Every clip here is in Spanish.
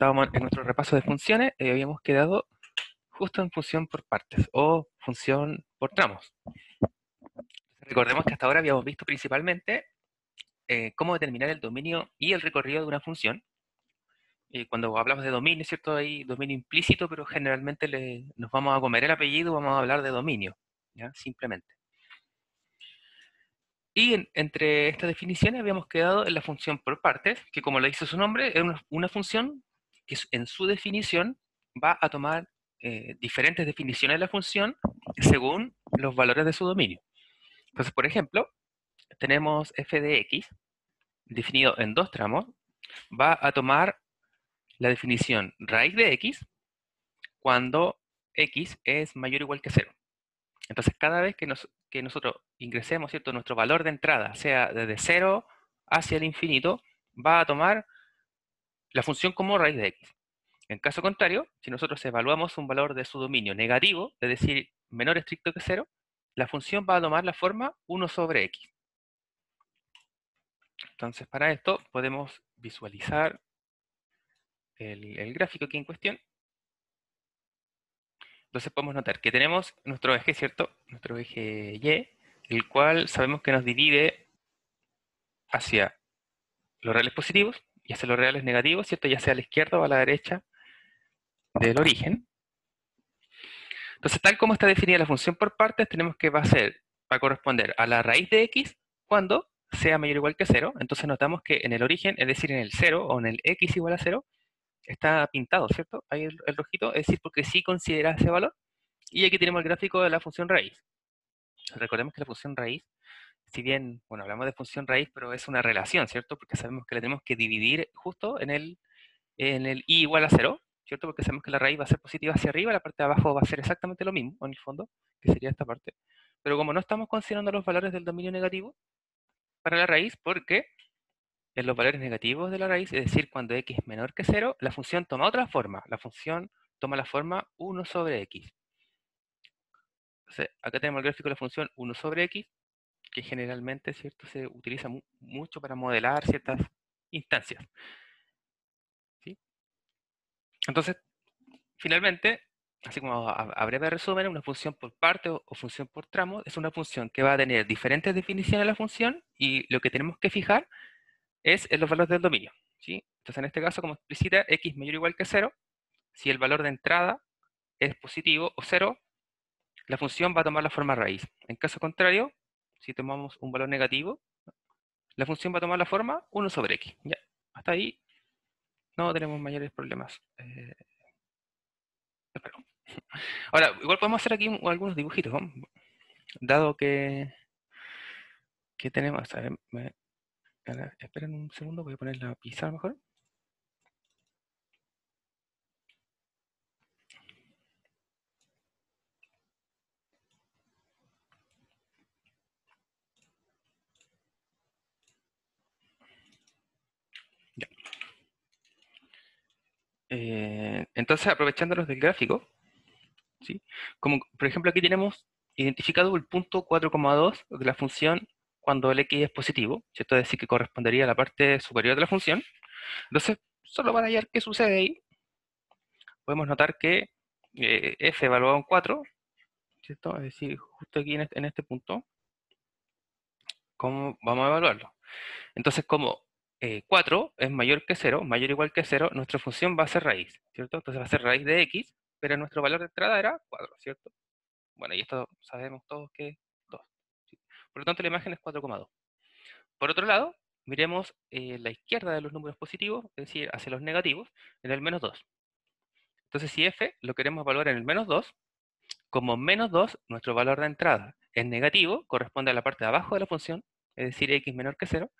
estábamos en nuestro repaso de funciones y habíamos quedado justo en función por partes o función por tramos. Recordemos que hasta ahora habíamos visto principalmente cómo determinar el dominio y el recorrido de una función. Cuando hablamos de dominio, ¿cierto? Hay dominio implícito, pero generalmente nos vamos a comer el apellido, vamos a hablar de dominio, ¿ya? Simplemente. Y entre estas definiciones habíamos quedado en la función por partes, que como le dice su nombre, es una función que en su definición va a tomar diferentes definiciones de la función según los valores de su dominio. Entonces, por ejemplo, tenemos f de x definido en dos tramos, va a tomar la definición raíz de x cuando x es mayor o igual que 0. Entonces, cada vez que nosotros ingresemos, ¿cierto?, nuestro valor de entrada, sea desde 0 hacia el infinito, va a tomar la función como raíz de x. En caso contrario, si nosotros evaluamos un valor de su dominio negativo, es decir, menor estricto que 0, la función va a tomar la forma 1 sobre x. Entonces, para esto podemos visualizar el gráfico aquí en cuestión. Entonces podemos notar que tenemos nuestro eje, ¿cierto? Nuestro eje Y, el cual sabemos que nos divide hacia los reales positivos y hacia los reales negativos, ¿cierto? Ya sea a la izquierda o a la derecha del origen. Entonces, tal como está definida la función por partes, tenemos que va a corresponder a la raíz de x cuando sea mayor o igual que 0. Entonces notamos que en el origen, es decir, en el 0 o en el x igual a 0, está pintado, ¿cierto? Ahí el rojito, es decir, porque sí considera ese valor. Y aquí tenemos el gráfico de la función raíz. Recordemos que la función raíz, si bien, bueno, hablamos de función raíz, pero es una relación, ¿cierto? Porque sabemos que la tenemos que dividir justo en el i igual a 0, ¿cierto? Porque sabemos que la raíz va a ser positiva hacia arriba, la parte de abajo va a ser exactamente lo mismo, en el fondo, que sería esta parte. Pero como no estamos considerando los valores del dominio negativo para la raíz, porque en los valores negativos de la raíz, es decir, cuando x es menor que 0, la función toma otra forma. La función toma la forma 1 sobre x. Entonces, acá tenemos el gráfico de la función 1 sobre x, que generalmente, ¿cierto?, se utiliza mucho para modelar ciertas instancias, ¿sí? Entonces, finalmente, así como a breve resumen, una función por parte o función por tramo es una función que va a tener diferentes definiciones de la función y lo que tenemos que fijar es en los valores del dominio, ¿sí? Entonces, en este caso, como explicita, x mayor o igual que 0, si el valor de entrada es positivo o 0, la función va a tomar la forma raíz. En caso contrario, si tomamos un valor negativo, la función va a tomar la forma 1 sobre x. Ya, hasta ahí no tenemos mayores problemas. Espero. Ahora, igual podemos hacer aquí algunos dibujitos, ¿no? Dado que tenemos... A ver, esperen un segundo, voy a poner la pizarra mejor. Ya. Entonces, aprovechándolos del gráfico, ¿sí? Como por ejemplo aquí tenemos identificado el punto 4,2 de la función cuando el x es positivo, ¿cierto? Es decir, que correspondería a la parte superior de la función. Entonces, solo para hallar qué sucede ahí, podemos notar que f evaluado en 4, ¿cierto? Es decir, justo aquí en este punto, ¿cómo vamos a evaluarlo? Entonces, como 4 es mayor que 0, mayor o igual que 0, nuestra función va a ser raíz, ¿cierto? Entonces va a ser raíz de x, pero nuestro valor de entrada era 4, ¿cierto? Bueno, y esto sabemos todos que es 2. ¿Sí? Por lo tanto, la imagen es 4,2. Por otro lado, miremos la izquierda de los números positivos, es decir, hacia los negativos, en el menos 2. Entonces, si f lo queremos evaluar en el menos 2, como menos 2, nuestro valor de entrada es negativo, corresponde a la parte de abajo de la función, es decir, x menor que 0.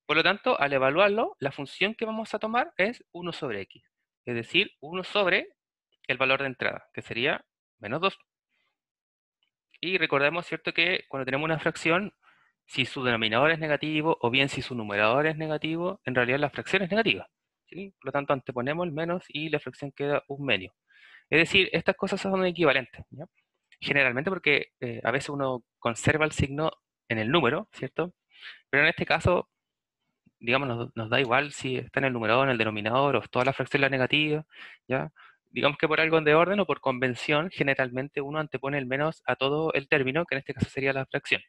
Por lo tanto, al evaluarlo, la función que vamos a tomar es 1 sobre x, es decir, 1 sobre el valor de entrada, que sería menos 2. Y recordemos, ¿cierto?, que cuando tenemos una fracción, si su denominador es negativo o bien si su numerador es negativo, en realidad la fracción es negativa, ¿sí? Por lo tanto, anteponemos el menos y la fracción queda un medio. Es decir, estas cosas son equivalentes, ¿ya? Generalmente porque a veces uno conserva el signo en el número, ¿cierto? Pero en este caso digamos, nos da igual si está en el numerador, en el denominador, o toda la fracción la negativa, ¿ya? Digamos que por algo de orden o por convención, generalmente uno antepone el menos a todo el término, que en este caso sería la fracción,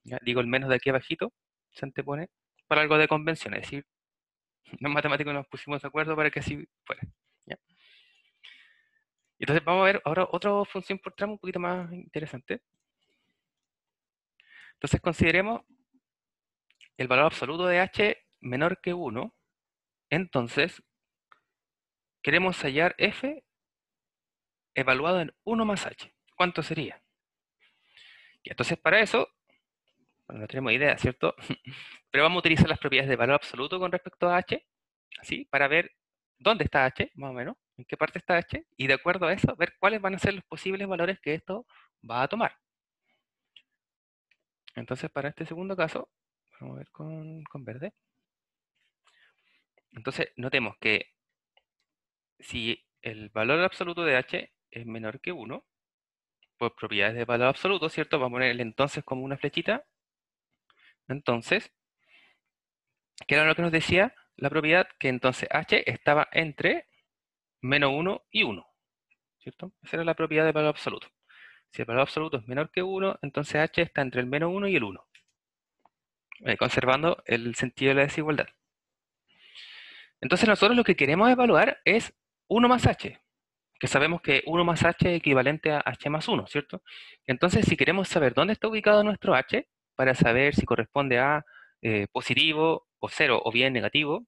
¿ya? Digo el menos de aquí abajito, se antepone por algo de convención, es decir, los matemáticos nos pusimos de acuerdo para que así fuera, ¿ya? Entonces vamos a ver ahora otra función por tramo un poquito más interesante. Entonces consideremos el valor absoluto de h menor que 1, entonces queremos hallar f evaluado en 1 más h. ¿Cuánto sería? Y entonces para eso, bueno, no tenemos idea, ¿cierto? Pero vamos a utilizar las propiedades de valor absoluto con respecto a h, ¿sí? Para ver dónde está h, más o menos, en qué parte está h, y de acuerdo a eso, ver cuáles van a ser los posibles valores que esto va a tomar. Entonces para este segundo caso, vamos a ver con verde. Entonces notemos que si el valor absoluto de h es menor que 1, por propiedades de valor absoluto, ¿cierto? Vamos a poner el entonces como una flechita. Entonces, ¿qué era lo que nos decía la propiedad? Que entonces h estaba entre menos 1 y 1, ¿cierto? Esa era la propiedad de valor absoluto. Si el valor absoluto es menor que 1, entonces h está entre el menos 1 y el 1, conservando el sentido de la desigualdad. Entonces nosotros lo que queremos evaluar es 1 más h, que sabemos que 1 más h es equivalente a h más 1, ¿cierto? Entonces, si queremos saber dónde está ubicado nuestro h, para saber si corresponde a positivo o 0 o bien negativo,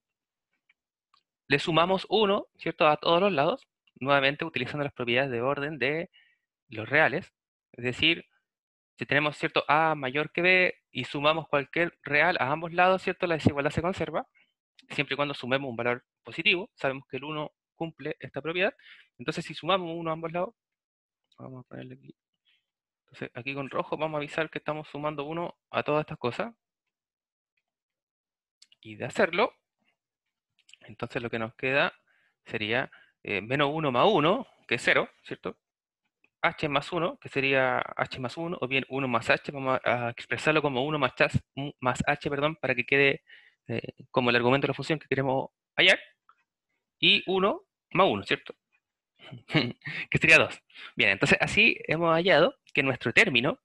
le sumamos 1, ¿cierto?, a todos los lados, nuevamente utilizando las propiedades de orden de los reales. Es decir, si tenemos, ¿cierto?, a mayor que b y sumamos cualquier real a ambos lados, ¿cierto?, la desigualdad se conserva, siempre y cuando sumemos un valor positivo. Sabemos que el 1 cumple esta propiedad. Entonces, si sumamos 1 a ambos lados, vamos a ponerle aquí. Entonces, aquí con rojo vamos a avisar que estamos sumando 1 a todas estas cosas. Y de hacerlo, entonces lo que nos queda sería menos 1 más 1, que es 0, ¿cierto? H más 1, que sería h más 1, o bien 1 más h, vamos a expresarlo como 1 más h, perdón, para que quede como el argumento de la función que queremos hallar, y 1 más 1, ¿cierto? Que sería 2. Bien, entonces así hemos hallado que nuestro término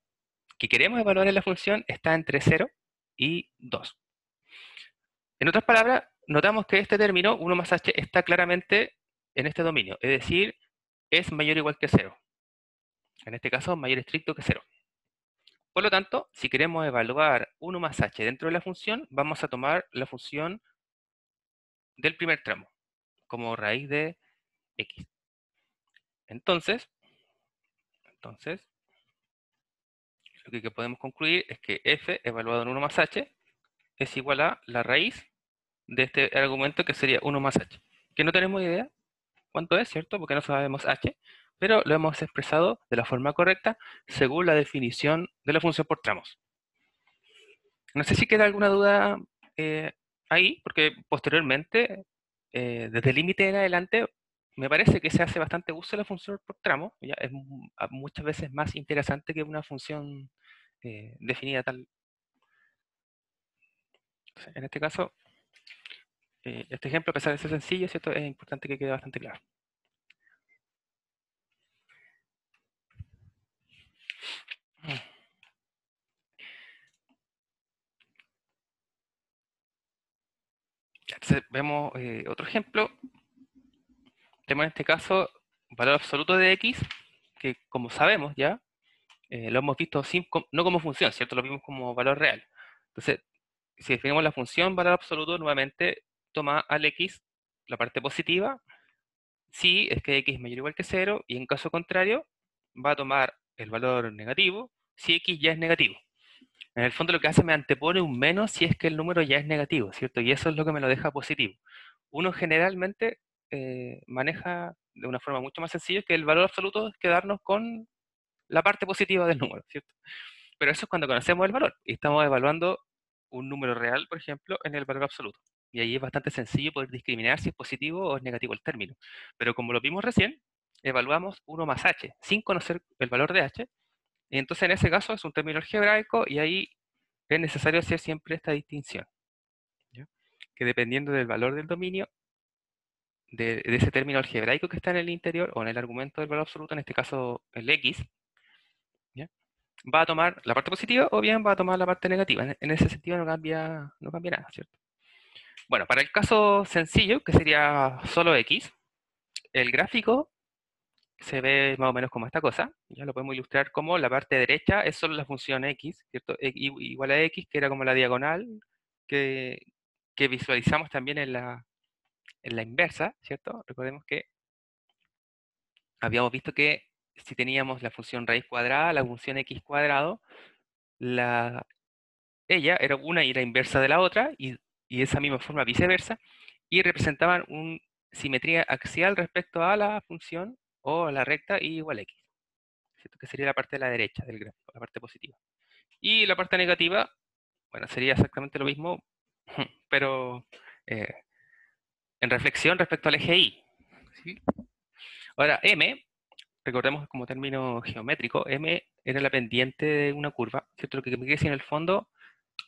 que queremos evaluar en la función está entre 0 y 2. En otras palabras, notamos que este término, 1 más h, está claramente en este dominio, es decir, es mayor o igual que 0. En este caso, mayor estricto que 0. Por lo tanto, si queremos evaluar 1 más h dentro de la función, vamos a tomar la función del primer tramo, como raíz de x. Entonces, lo que podemos concluir es que f evaluado en 1 más h es igual a la raíz de este argumento, que sería 1 más h. Que no tenemos idea cuánto es, ¿cierto? Porque no sabemos h, pero lo hemos expresado de la forma correcta según la definición de la función por tramos. No sé si queda alguna duda eh, ahí, porque posteriormente, desde el límite en adelante, me parece que se hace bastante uso de la función por tramo. Ya es muchas veces más interesante que una función definida tal. Entonces, en este caso, este ejemplo, a pesar de ser sencillo, ¿cierto?, es importante que quede bastante claro. Entonces, vemos otro ejemplo. Tenemos en este caso valor absoluto de x, que como sabemos ya, lo hemos visto no como función, ¿cierto? Lo vimos como valor real. Entonces, si definimos la función valor absoluto, nuevamente toma al x la parte positiva, si es que x es mayor o igual que 0, y en caso contrario, va a tomar el valor negativo si x ya es negativo. En el fondo lo que hace, me antepone un menos si es que el número ya es negativo, ¿cierto? Y eso es lo que me lo deja positivo. Uno generalmente maneja de una forma mucho más sencilla que el valor absoluto, es quedarnos con la parte positiva del número, ¿cierto? Pero eso es cuando conocemos el valor y estamos evaluando un número real, por ejemplo, en el valor absoluto. Y ahí es bastante sencillo poder discriminar si es positivo o es negativo el término. Pero como lo vimos recién, evaluamos 1 más h sin conocer el valor de h. Y entonces en ese caso es un término algebraico y ahí es necesario hacer siempre esta distinción, ¿ya? que dependiendo del valor del dominio, de ese término algebraico que está en el interior, o en el argumento del valor absoluto, en este caso el x, ¿ya? Va a tomar la parte positiva o bien va a tomar la parte negativa. En ese sentido no cambia nada, ¿cierto? Bueno, para el caso sencillo, que sería solo x, el gráfico se ve más o menos como esta cosa. Ya lo podemos ilustrar como la parte derecha es solo la función x, ¿cierto? Igual a x, que era como la diagonal que, que visualizamos también en la inversa, ¿cierto? Recordemos que habíamos visto que si teníamos la función raíz cuadrada, la función x cuadrado, la, ella era una y era inversa de la otra, y de esa misma forma viceversa, y representaban una simetría axial respecto a la función o a la recta y igual a x, ¿cierto? Que sería la parte de la derecha del gráfico, la parte positiva. Y la parte negativa, bueno, sería exactamente lo mismo, pero eh, en reflexión respecto al eje y. ¿Sí? Ahora, m, recordemos como término geométrico, m era la pendiente de una curva, ¿cierto? Lo que me quiere decir en el fondo,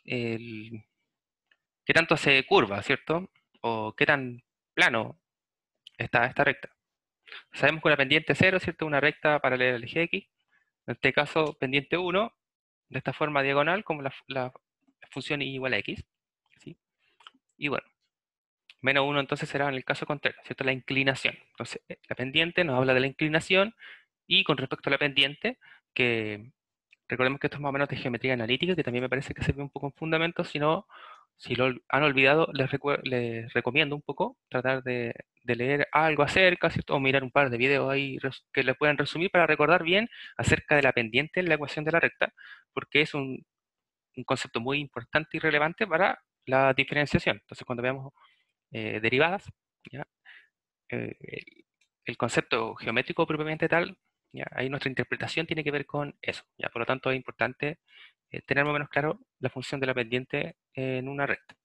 el, qué tanto se curva, ¿cierto? O qué tan plano está esta recta. Sabemos que una pendiente cero, ¿cierto? Una recta paralela al eje x. En este caso, pendiente 1, de esta forma diagonal, como la función y igual a x. ¿Sí? Y bueno, menos 1 entonces será en el caso contrario, ¿cierto? La inclinación. Entonces, la pendiente nos habla de la inclinación, y con respecto a la pendiente, que recordemos que esto es más o menos de geometría analítica, que también me parece que se ve un poco en fundamento. Si no, si lo han olvidado, les recomiendo un poco tratar de leer algo acerca, ¿cierto? O mirar un par de videos ahí que le puedan resumir para recordar bien acerca de la pendiente en la ecuación de la recta, porque es un concepto muy importante y relevante para la diferenciación. Entonces, cuando veamos derivadas, ¿ya? El concepto geométrico propiamente tal, ¿ya? Ahí nuestra interpretación tiene que ver con eso, ¿ya? Por lo tanto, es importante tener más o menos claro la función de la pendiente en una recta.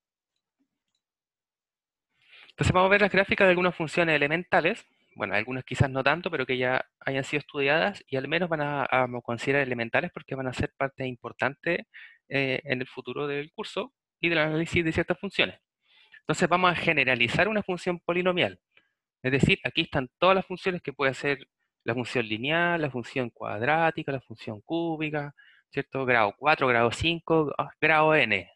Entonces vamos a ver las gráficas de algunas funciones elementales, bueno, algunas quizás no tanto, pero que ya hayan sido estudiadas y al menos van a considerar elementales porque van a ser parte importante en el futuro del curso y del análisis de ciertas funciones. Entonces vamos a generalizar una función polinomial. Es decir, aquí están todas las funciones que puede ser la función lineal, la función cuadrática, la función cúbica, ¿cierto? Grado 4, grado 5, grado n,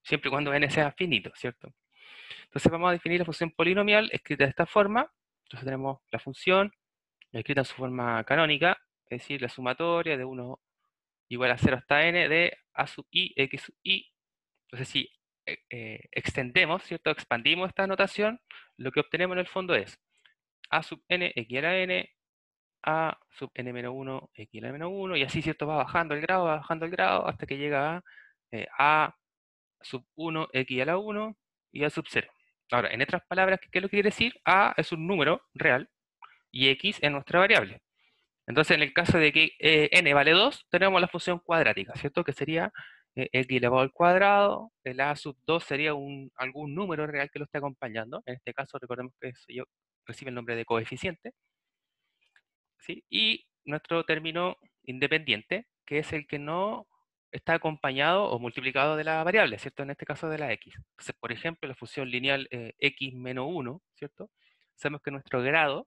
siempre y cuando n sea finito, ¿cierto? Entonces vamos a definir la función polinomial escrita de esta forma. Entonces tenemos la función escrita en su forma canónica, es decir, la sumatoria de 1 igual a 0 hasta n de a sub i, x sub i. Entonces si extendemos, ¿cierto? Expandimos esta notación, lo que obtenemos en el fondo es a sub n equivale a n, a sub n menos 1 equivale a menos 1, y así, ¿cierto? Va bajando el grado, hasta que llega a sub 1 equivale a 1 y a sub 0. Ahora, en otras palabras, ¿qué es lo que quiere decir? A es un número real y x es nuestra variable. Entonces, en el caso de que n vale 2, tenemos la función cuadrática, ¿cierto? Que sería x elevado al cuadrado, el a sub 2 sería algún número real que lo esté acompañando. En este caso, recordemos que recibe el nombre de coeficiente, ¿sí? Y nuestro término independiente, que es el que no está acompañado o multiplicado de la variable, ¿cierto? En este caso de la x. Entonces, por ejemplo, la función lineal x menos 1, ¿cierto? Sabemos que nuestro grado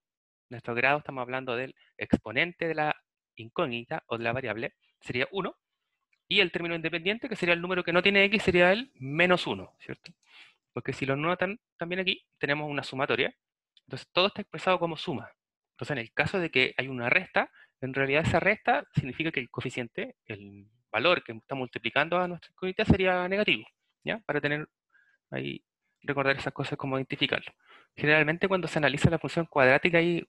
estamos hablando del exponente de la incógnita o de la variable, sería 1, y el término independiente, que sería el número que no tiene x, sería el menos 1, ¿cierto? Porque si lo notan también aquí, tenemos una sumatoria. Entonces todo está expresado como suma. Entonces en el caso de que hay una resta, en realidad esa resta significa que el coeficiente, el valor que está multiplicando a nuestra incógnita sería negativo, ¿ya? Para tener ahí, recordar esas cosas, como identificarlo. Generalmente cuando se analiza la función cuadrática ahí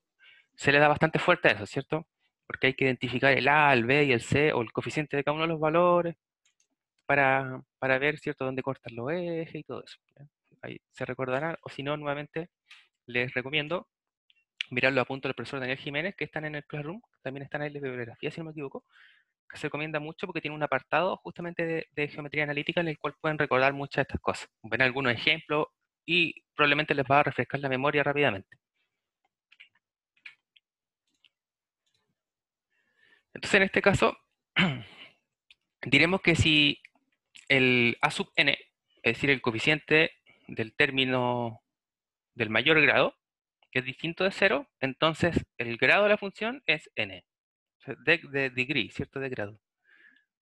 se le da bastante fuerte a eso, ¿cierto? Porque hay que identificar el a, el b y el c, o el coeficiente de cada uno de los valores, para ver, ¿cierto?, dónde cortan los ejes y todo eso, ¿ya? Ahí se recordarán, o si no, nuevamente les recomiendo mirar los apuntes del profesor Daniel Jiménez, que están en el Classroom, también están ahí de bibliografía, si no me equivoco, que se recomienda mucho porque tiene un apartado justamente de geometría analítica en el cual pueden recordar muchas de estas cosas. Ven algunos ejemplos y probablemente les va a refrescar la memoria rápidamente. Entonces, en este caso, diremos que si el a sub n, es decir, el coeficiente del término del mayor grado, que es distinto de cero, entonces el grado de la función es n, o sea, de degree, ¿cierto? De grado.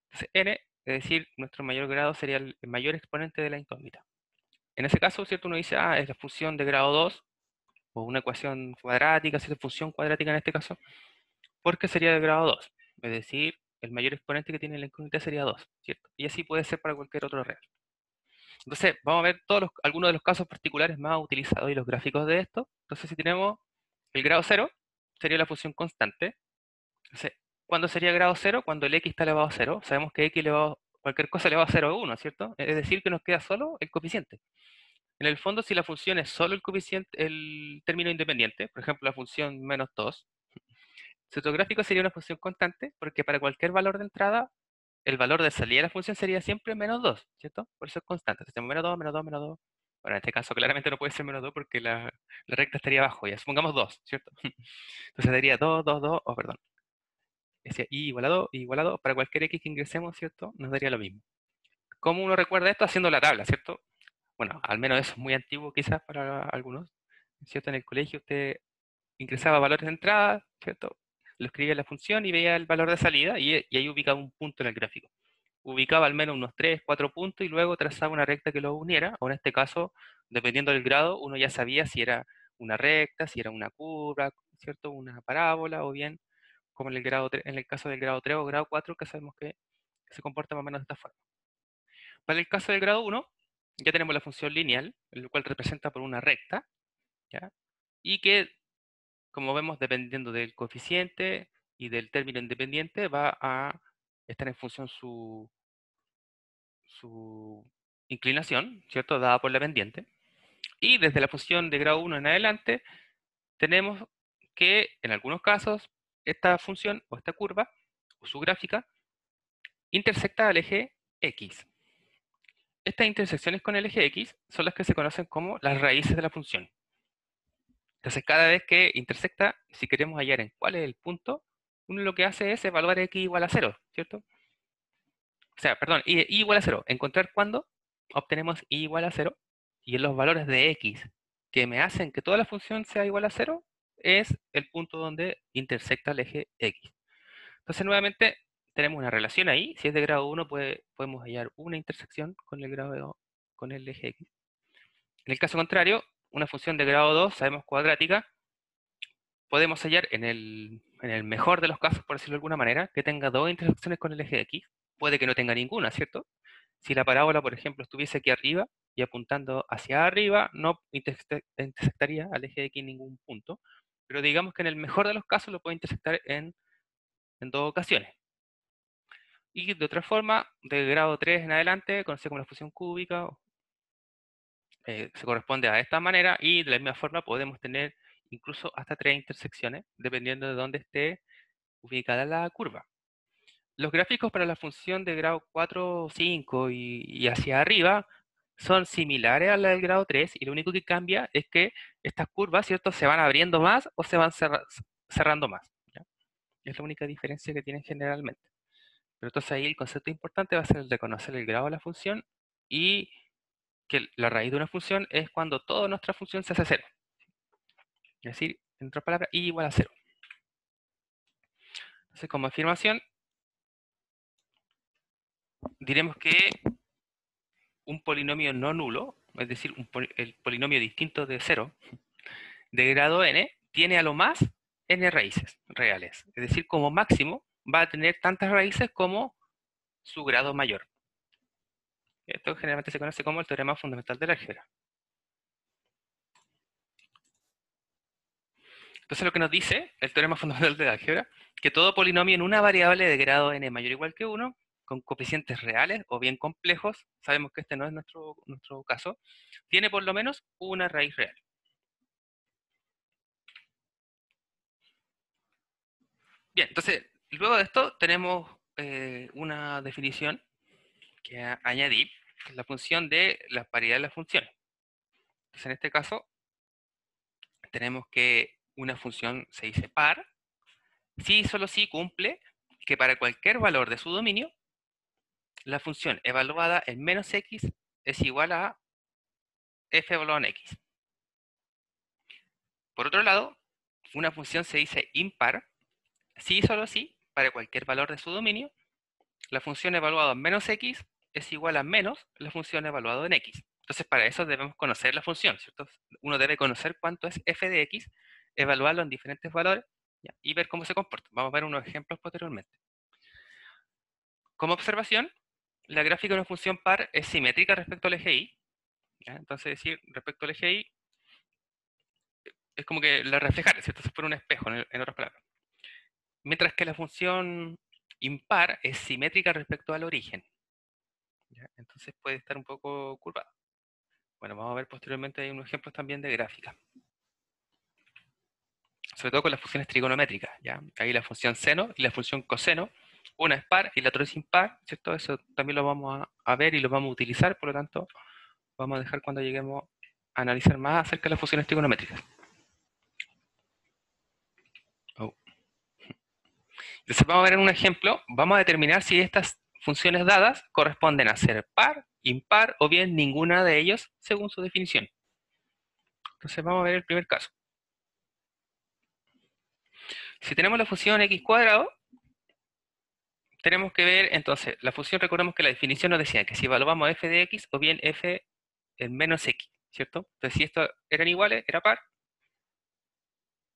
Entonces n, es decir, nuestro mayor grado sería el mayor exponente de la incógnita. En ese caso, ¿cierto? Uno dice, es la función de grado 2, o una ecuación cuadrática, si es función cuadrática en este caso, porque sería de grado 2, es decir, el mayor exponente que tiene la incógnita sería 2, ¿cierto? Y así puede ser para cualquier otro real. Entonces, vamos a ver algunos de los casos particulares más utilizados y los gráficos de esto. Entonces, si tenemos el grado 0, sería la función constante. Entonces, ¿cuándo sería grado 0? Cuando el x está elevado a 0. Sabemos que x elevado, cualquier cosa elevado a 0 es 1, ¿cierto? Es decir, que nos queda solo el coeficiente. En el fondo, si la función es solo el coeficiente, el término independiente, por ejemplo, la función menos 2, su otro gráfico sería una función constante, porque para cualquier valor de entrada, el valor de salida de la función sería siempre menos 2, ¿cierto? Por eso es constante. Entonces tenemos menos 2, menos 2, menos 2. Bueno, en este caso claramente no puede ser menos 2 porque la recta estaría abajo, ya. Supongamos 2, ¿cierto? Entonces daría 2, 2, 2, perdón. Decía y igual a 2, y igual a 2. Para cualquier x que ingresemos, ¿cierto? Nos daría lo mismo. ¿Cómo uno recuerda esto? Haciendo la tabla, ¿cierto? Bueno, al menos eso es muy antiguo quizás para algunos, ¿cierto? En el colegio usted ingresaba valores de entrada, ¿cierto? Lo escribía en la función y veía el valor de salida y ahí ubicaba un punto en el gráfico. Ubicaba al menos unos 3, 4 puntos y luego trazaba una recta que lo uniera, o en este caso, dependiendo del grado, uno ya sabía si era una recta, si era una curva, ¿cierto? Una parábola, o bien, como en el grado en el caso del grado 3 o grado 4, que sabemos que se comporta más o menos de esta forma. Para el caso del grado 1, ya tenemos la función lineal, el cual representa por una recta, ¿ya? Y que, como vemos, dependiendo del coeficiente y del término independiente, va a estar en función su inclinación, ¿cierto? Dada por la pendiente. Y desde la función de grado 1 en adelante, tenemos que, en algunos casos, esta función o esta curva, o su gráfica, intersecta al eje X. Estas intersecciones con el eje X son las que se conocen como las raíces de la función. Entonces, cada vez que intersecta, si queremos hallar en cuál es el punto, uno lo que hace es evaluar x igual a 0, ¿cierto? O sea, perdón, y igual a 0. Encontrar cuándo obtenemos y igual a 0 y en los valores de x que me hacen que toda la función sea igual a 0 es el punto donde intersecta el eje x. Entonces, nuevamente, tenemos una relación ahí. Si es de grado 1, podemos hallar una intersección con con el eje x. En el caso contrario, una función de grado 2, sabemos cuadrática, podemos hallar en el mejor de los casos, por decirlo de alguna manera, que tenga dos intersecciones con el eje X. Puede que no tenga ninguna, ¿cierto? Si la parábola, por ejemplo, estuviese aquí arriba y apuntando hacia arriba, no intersectaría al eje X en ningún punto. Pero digamos que en el mejor de los casos lo puede intersectar en dos ocasiones. Y de otra forma, de grado 3 en adelante, conocida como la función cúbica, se corresponde a esta manera y de la misma forma podemos tener incluso hasta tres intersecciones, dependiendo de dónde esté ubicada la curva. Los gráficos para la función de grado 4 o 5 y hacia arriba son similares a la del grado 3 y lo único que cambia es que estas curvas, ¿cierto?, se van abriendo más o se van cerrando más, ¿ya? Es la única diferencia que tienen generalmente. Pero entonces ahí el concepto importante va a ser el de conocer el grado de la función y que la raíz de una función es cuando toda nuestra función se hace cero. Es decir, en otras palabras, y igual a cero. Entonces, como afirmación, diremos que un polinomio no nulo, es decir, el polinomio distinto de cero, de grado n, tiene a lo más n raíces reales. Es decir, como máximo va a tener tantas raíces como su grado mayor. Esto generalmente se conoce como el teorema fundamental del álgebra. Entonces lo que nos dice el teorema fundamental del álgebra, que todo polinomio en una variable de grado n mayor o igual que 1, con coeficientes reales o bien complejos, sabemos que este no es nuestro caso, tiene por lo menos una raíz real. Bien, entonces, luego de esto tenemos una definición que añadir, que es la función de la paridad de las funciones. Entonces, en este caso, tenemos que una función se dice par, si y solo si cumple que para cualquier valor de su dominio, la función evaluada en menos x es igual a f evaluado en x. Por otro lado, una función se dice impar si y solo si, para cualquier valor de su dominio, la función evaluada en menos x es igual a menos la función evaluada en x. Entonces, para eso debemos conocer la función, ¿cierto? Uno debe conocer cuánto es f de x, evaluarlo en diferentes valores, ¿ya? Y ver cómo se comporta. Vamos a ver unos ejemplos posteriormente. Como observación, la gráfica de una función par es simétrica respecto al eje y, ¿ya? Entonces, decir respecto al eje y es como que la reflejara, ¿cierto? Se pone un espejo, en otras palabras. Mientras que la función impar es simétrica respecto al origen, ¿ya? Entonces puede estar un poco curvada. Bueno, vamos a ver posteriormente hay unos ejemplos también de gráfica. Sobre todo con las funciones trigonométricas, ¿ya? Ahí la función seno y la función coseno, una es par y la otra es impar, ¿cierto? Eso también lo vamos a ver y lo vamos a utilizar, por lo tanto, vamos a dejar cuando lleguemos a analizar más acerca de las funciones trigonométricas. Oh. Entonces vamos a ver en un ejemplo, vamos a determinar si estas funciones dadas corresponden a ser par, impar o bien ninguna de ellos según su definición. Entonces vamos a ver el primer caso. Si tenemos la función x cuadrado, tenemos que ver, entonces, la función, recordemos que la definición nos decía que si evaluamos f de x o bien f en menos x, ¿cierto? Entonces, si estos eran iguales, era par.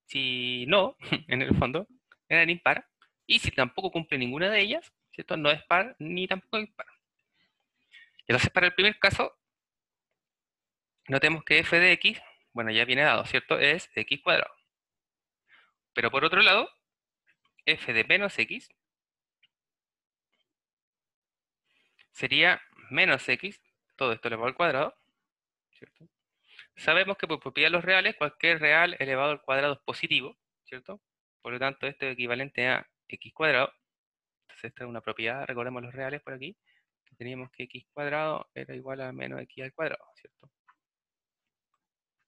Si no, en el fondo, eran impar. Y si tampoco cumple ninguna de ellas, ¿cierto? No es par ni tampoco es impar. Entonces, para el primer caso, notemos que f de x, bueno, ya viene dado, ¿cierto? Es x cuadrado. Pero por otro lado, f de menos x sería menos x, todo esto elevado al cuadrado, ¿cierto? Sabemos que por propiedad de los reales, cualquier real elevado al cuadrado es positivo, ¿cierto? Por lo tanto, esto es equivalente a x cuadrado. Entonces, esta es una propiedad, recordemos los reales por aquí. Teníamos que x cuadrado era igual a menos x al cuadrado, ¿cierto?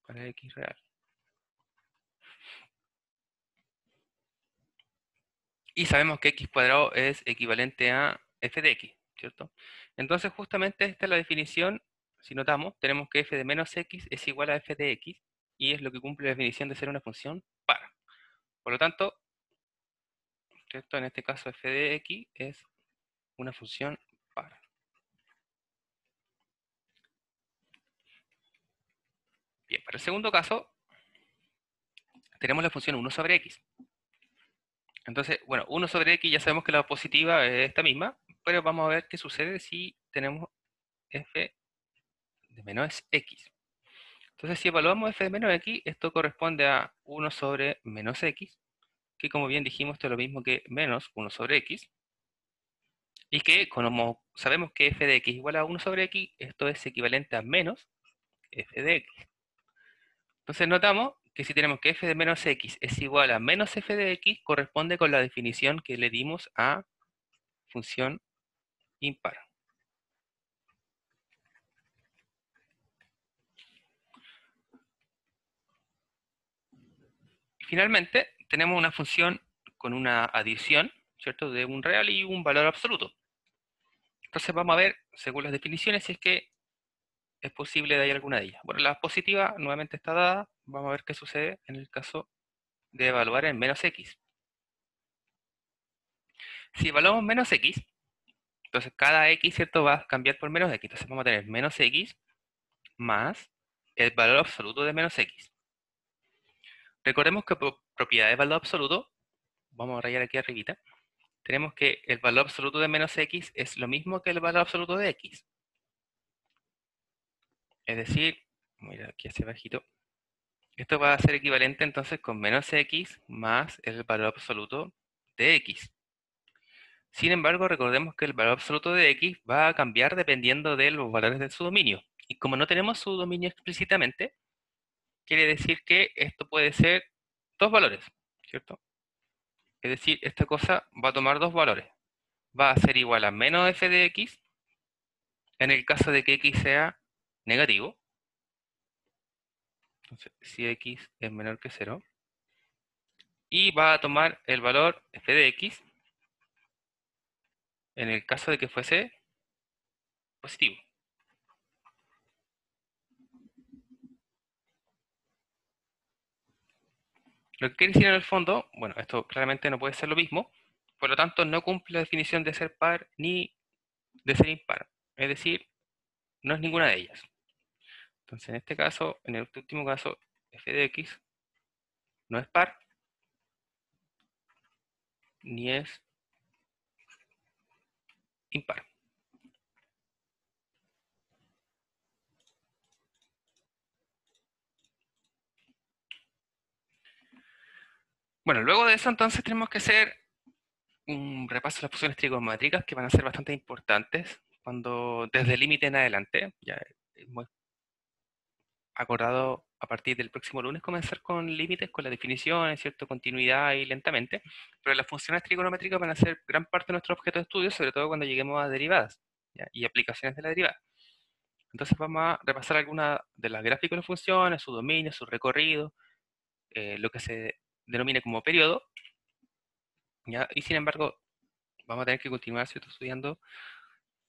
Para x real. Y sabemos que x cuadrado es equivalente a f de x, ¿cierto? Entonces, justamente esta es la definición. Si notamos, tenemos que f de menos x es igual a f de x, y es lo que cumple la definición de ser una función par. Por lo tanto, ¿cierto? En este caso f de x es una función par. Bien, para el segundo caso, tenemos la función 1 sobre x. Entonces, bueno, 1 sobre x ya sabemos que la positiva es esta misma, pero vamos a ver qué sucede si tenemos f de menos x. Entonces, si evaluamos f de menos x, esto corresponde a 1 sobre menos x, que como bien dijimos, esto es lo mismo que menos 1 sobre x, y que como sabemos que f de x igual a 1 sobre x, esto es equivalente a menos f de x. Entonces notamos que si tenemos que f de menos x es igual a menos f de x, corresponde con la definición que le dimos a función impar. Y finalmente, tenemos una función con una adición, ¿cierto?, de un real y un valor absoluto. Entonces vamos a ver, según las definiciones, si es que es posible de ahí alguna de ellas. Bueno, la positiva nuevamente está dada. Vamos a ver qué sucede en el caso de evaluar en menos x. Si evaluamos menos x, entonces cada x, ¿cierto?, va a cambiar por menos x. Entonces vamos a tener menos x más el valor absoluto de menos x. Recordemos que por propiedad de valor absoluto, vamos a rayar aquí arribita, tenemos que el valor absoluto de menos x es lo mismo que el valor absoluto de x. Es decir, mira aquí hacia abajito, esto va a ser equivalente entonces con menos x más el valor absoluto de x. Sin embargo, recordemos que el valor absoluto de x va a cambiar dependiendo de los valores de su dominio. Y como no tenemos su dominio explícitamente, quiere decir que esto puede ser dos valores, ¿cierto? Es decir, esta cosa va a tomar dos valores. Va a ser igual a menos f de x en el caso de que x sea negativo. Entonces, si x es menor que 0. Y va a tomar el valor f de x en el caso de que fuese positivo. Lo que quiere decir en el fondo, bueno, esto claramente no puede ser lo mismo, por lo tanto no cumple la definición de ser par ni de ser impar. Es decir, no es ninguna de ellas. Entonces, en este caso, en el último caso, f de x no es par ni es impar. Bueno, luego de eso entonces tenemos que hacer un repaso de las funciones trigonométricas que van a ser bastante importantes cuando desde el límite en adelante, ya hemos acordado a partir del próximo lunes comenzar con límites, con las definiciones, ¿cierto? Continuidad y lentamente, pero las funciones trigonométricas van a ser gran parte de nuestro objeto de estudio, sobre todo cuando lleguemos a derivadas, ¿ya? Y aplicaciones de la derivada. Entonces vamos a repasar algunas de las gráficas de las funciones, su dominio, su recorrido, lo que se denomina como periodo, ¿ya? Y sin embargo, vamos a tener que continuar, ¿cierto? Estudiando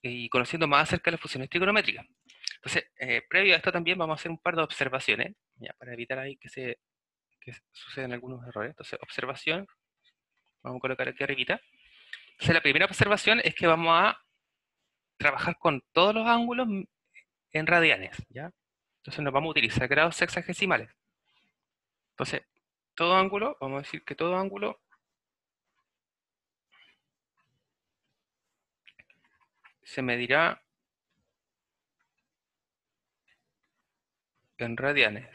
y conociendo más acerca de las funciones trigonométricas. Entonces, previo a esto también vamos a hacer un par de observaciones, ¿ya? Para evitar ahí que suceden algunos errores. Entonces, observación, vamos a colocar aquí arribita. Entonces, la primera observación es que vamos a trabajar con todos los ángulos en radianes, ¿ya? Entonces, nos vamos a utilizar grados sexagesimales. Entonces, todo ángulo, vamos a decir que todo ángulo se medirá en radianes.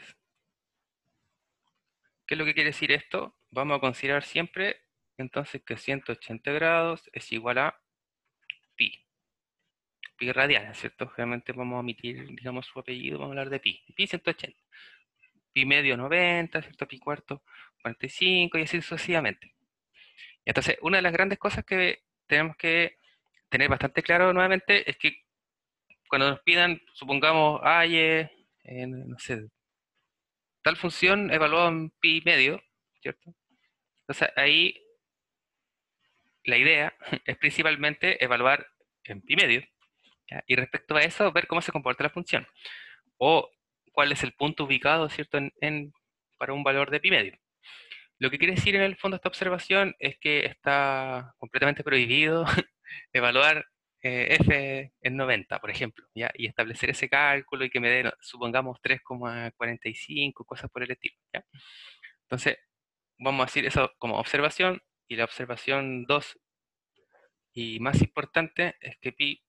¿Qué es lo que quiere decir esto? Vamos a considerar siempre entonces que 180 grados es igual a pi. Pi radianes, ¿cierto? Generalmente vamos a omitir, digamos, su apellido, vamos a hablar de pi. Pi 180. Pi medio 90, ¿cierto? Pi cuarto 45 y así sucesivamente. Entonces, una de las grandes cosas que tenemos que tener bastante claro nuevamente es que cuando nos pidan, supongamos, no sé, tal función evaluada en pi medio, ¿cierto? Entonces, ahí la idea es principalmente evaluar en pi medio, ¿ya? Y respecto a eso, ver cómo se comporta la función. O cuál es el punto ubicado, ¿cierto?, para un valor de pi medio. Lo que quiere decir en el fondo esta observación es que está completamente prohibido evaluar f en 90, por ejemplo, ¿ya? Y establecer ese cálculo y que me dé, no, supongamos, 3,45, cosas por el estilo, ¿ya? Entonces, vamos a decir eso como observación, y la observación 2 y más importante es que pi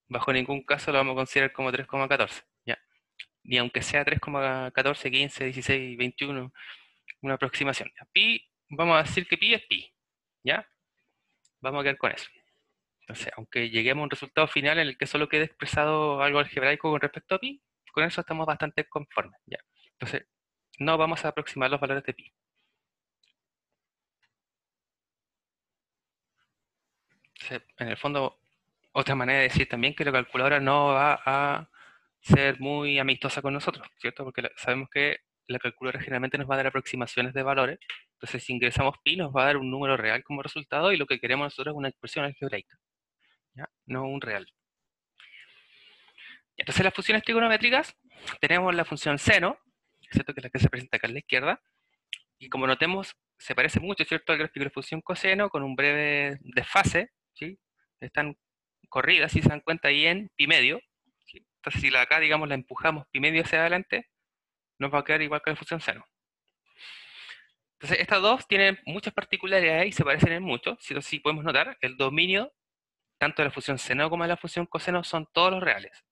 bajo ningún caso lo vamos a considerar como 3,14, ¿ya? Ni aunque sea 3,14, 15, 16, 21, una aproximación. Pi, vamos a decir que pi es pi, ¿ya? Vamos a quedar con eso. Entonces, aunque lleguemos a un resultado final en el que solo quede expresado algo algebraico con respecto a pi, con eso estamos bastante conformes, ¿ya? Entonces, no vamos a aproximar los valores de pi. Entonces, en el fondo, otra manera de decir también que la calculadora no va a ser muy amistosa con nosotros, ¿cierto? Porque sabemos que la calculadora generalmente nos va a dar aproximaciones de valores. Entonces, si ingresamos pi, nos va a dar un número real como resultado y lo que queremos nosotros es una expresión algebraica, ¿ya? No un real. Entonces, las funciones trigonométricas, tenemos la función seno, ¿cierto? Que es la que se presenta acá a la izquierda, y como notemos, se parece mucho, ¿cierto?, al gráfico de la función coseno, con un breve desfase, ¿sí? Están corridas, si se dan cuenta, ahí en pi medio, ¿sí? Entonces, si acá, digamos, la empujamos pi medio hacia adelante, nos va a quedar igual que la función seno. Entonces, estas dos tienen muchas particularidades y se parecen en mucho. Si podemos notar, el dominio, tanto de la función seno como de la función coseno, son todos los reales.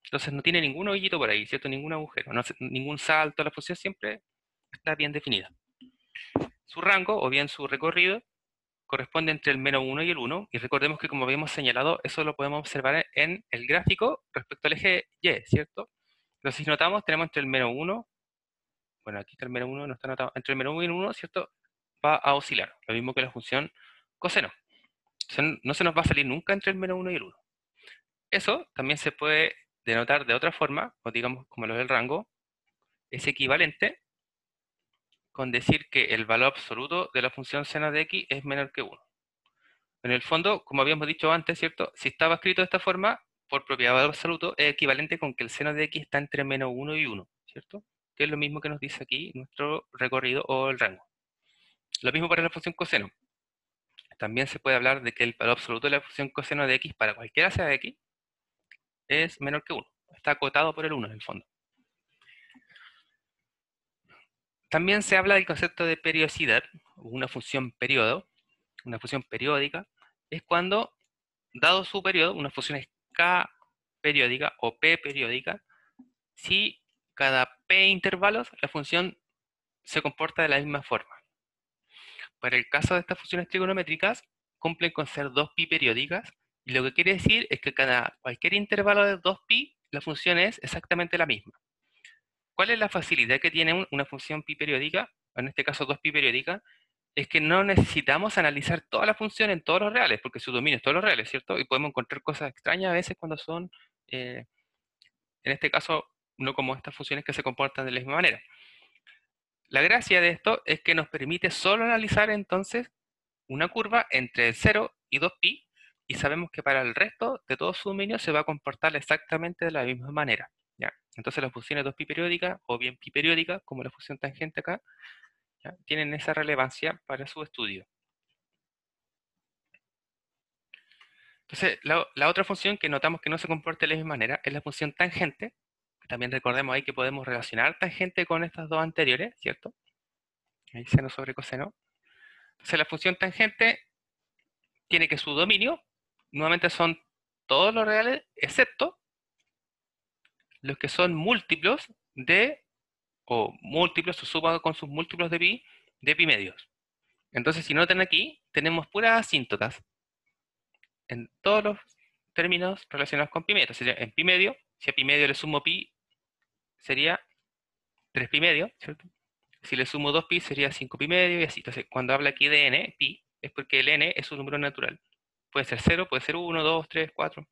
Entonces, no tiene ningún hoyito por ahí, ¿cierto? Ningún agujero, ningún salto. La función siempre está bien definida. Su rango, o bien su recorrido, corresponde entre el menos 1 y el 1. Y recordemos que, como habíamos señalado, eso lo podemos observar en el gráfico respecto al eje Y, ¿cierto? Entonces, si notamos, tenemos entre el menos 1, bueno, aquí está el menos 1, no está notado, entre el menos 1 y el 1, ¿cierto? Va a oscilar, lo mismo que la función coseno. No se nos va a salir nunca entre el menos 1 y el 1. Eso también se puede denotar de otra forma, o digamos como lo del rango, es equivalente con decir que el valor absoluto de la función seno de x es menor que 1. En el fondo, como habíamos dicho antes, ¿cierto? Si estaba escrito de esta forma, por propiedad de valor absoluto, es equivalente con que el seno de x está entre menos 1 y 1, ¿cierto? que es lo mismo que nos dice aquí nuestro recorrido o el rango. Lo mismo para la función coseno. También se puede hablar de que el valor absoluto de la función coseno de x para cualquiera sea de x es menor que 1. Está acotado por el 1 en el fondo. También se habla del concepto de periodicidad, una función periodo, una función periódica, es cuando, dado su periodo, una función es k periódica o p periódica, si cada p intervalos la función se comporta de la misma forma. Para el caso de estas funciones trigonométricas, cumplen con ser 2pi periódicas, y lo que quiere decir es que cada cualquier intervalo de 2pi, la función es exactamente la misma. ¿Cuál es la facilidad que tiene una función pi periódica, en este caso 2pi periódica? Es que no necesitamos analizar toda la función en todos los reales, porque su dominio es todos los reales, ¿cierto? Y podemos encontrar cosas extrañas a veces cuando son, en este caso, no como estas funciones que se comportan de la misma manera. La gracia de esto es que nos permite solo analizar entonces una curva entre 0 y 2pi, y sabemos que para el resto de todo su dominio se va a comportar exactamente de la misma manera. ¿Ya? Entonces las funciones 2pi periódicas o bien pi periódicas, como la función tangente acá, ¿ya? Tienen esa relevancia para su estudio. Entonces, la otra función que notamos que no se comporta de la misma manera es la función tangente. También recordemos ahí que podemos relacionar tangente con estas dos anteriores, ¿cierto? Ahí seno sobre coseno. Entonces, la función tangente tiene que su dominio, nuevamente son todos los reales, excepto los que son múltiplos de, o múltiplos, o suma con sus múltiplos de pi medios. Entonces, si notan aquí, tenemos puras asíntotas en todos los términos relacionados con pi medio. Sería en pi medio, si a pi medio le sumo pi, sería 3 pi medio, ¿cierto? Si le sumo 2 pi, sería 5 pi medio, y así. Entonces, cuando habla aquí de n, pi, es porque el n es un número natural. Puede ser 0, puede ser 1, 2, 3, 4,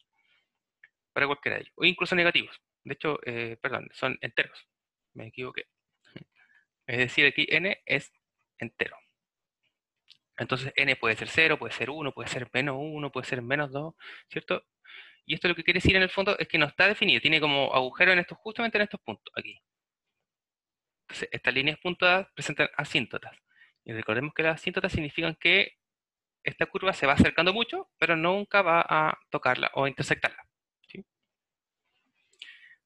para cualquiera de ellos. O incluso negativos. De hecho, perdón, son enteros. Me equivoqué. Es decir, aquí n es entero. Entonces n puede ser 0, puede ser 1, puede ser menos 1, puede ser menos 2, ¿cierto? Y esto lo que quiere decir en el fondo es que no está definido, tiene como agujero en estos, justamente en estos puntos, aquí. Entonces, estas líneas puntuadas presentan asíntotas. Y recordemos que las asíntotas significan que esta curva se va acercando mucho, pero nunca va a tocarla o intersectarla. ¿Sí?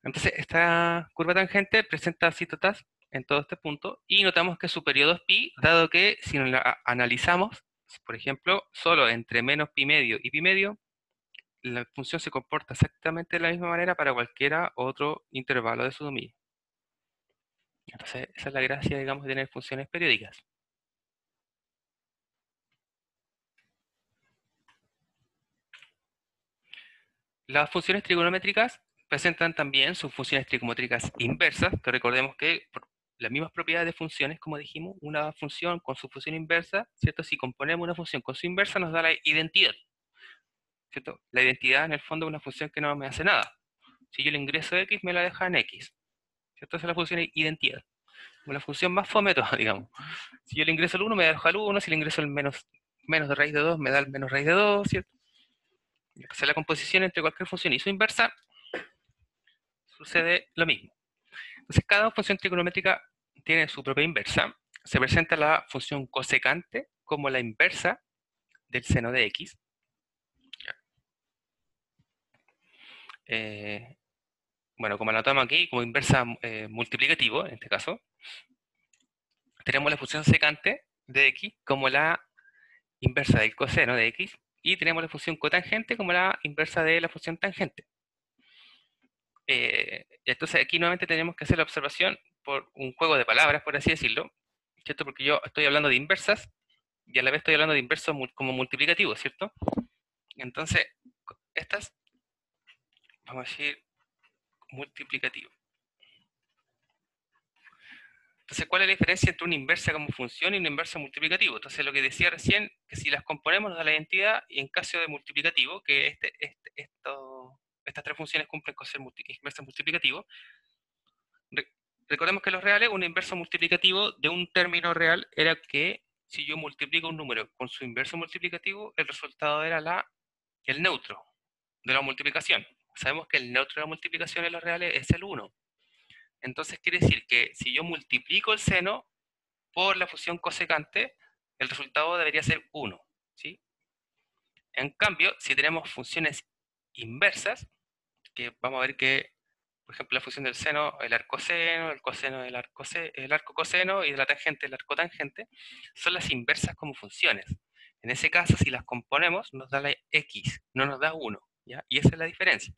Entonces, esta curva tangente presenta asíntotas en todo este punto, y notamos que su periodo es pi, dado que si nos la analizamos, por ejemplo, solo entre menos pi medio y pi medio, la función se comporta exactamente de la misma manera para cualquiera otro intervalo de su dominio. Entonces, esa es la gracia, digamos, de tener funciones periódicas. Las funciones trigonométricas presentan también sus funciones trigonométricas inversas, que recordemos que por las mismas propiedades de funciones, como dijimos, una función con su función inversa, ¿cierto? Si componemos una función con su inversa, nos da la identidad, ¿cierto? La identidad, en el fondo, es una función que no me hace nada. Si yo le ingreso x, me la deja en x, ¿cierto? Esa es la función identidad. Una función más fome toda, digamos. Si yo le ingreso el 1, me deja el 1, si le ingreso el menos de raíz de 2, me da el menos raíz de 2, ¿cierto? Entonces la composición entre cualquier función y su inversa sucede lo mismo. Entonces cada función trigonométrica tiene su propia inversa. Se presenta la función cosecante como la inversa del seno de x. Eh, bueno, como la notamos aquí, como inversa multiplicativo, en este caso, tenemos la función secante de x como la inversa del coseno de x, y tenemos la función cotangente como la inversa de la función tangente. Entonces aquí nuevamente tenemos que hacer la observación por un juego de palabras, por así decirlo, ¿cierto? Porque yo estoy hablando de inversas y a la vez estoy hablando de inversos como multiplicativos, ¿cierto? Entonces, estas, vamos a decir, multiplicativo. Entonces, ¿cuál es la diferencia entre una inversa como función y una inversa multiplicativo? Entonces, lo que decía recién, que si las componemos nos da la identidad, y en caso de multiplicativo, que estas tres funciones cumplen con ser inversos multiplicativos, recordemos que los reales, un inverso multiplicativo de un término real era que si yo multiplico un número con su inverso multiplicativo, el resultado era el neutro de la multiplicación. Sabemos que el neutro de la multiplicación en los reales es el 1. Entonces quiere decir que si yo multiplico el seno por la función cosecante, el resultado debería ser 1, ¿sí? En cambio, si tenemos funciones inversas, que vamos a ver que, por ejemplo, la función del seno, el arcoseno, el coseno, el arco coseno y de la tangente, el arco tangente, son las inversas como funciones. En ese caso, si las componemos, nos da la x, no nos da 1, ¿ya? Y esa es la diferencia.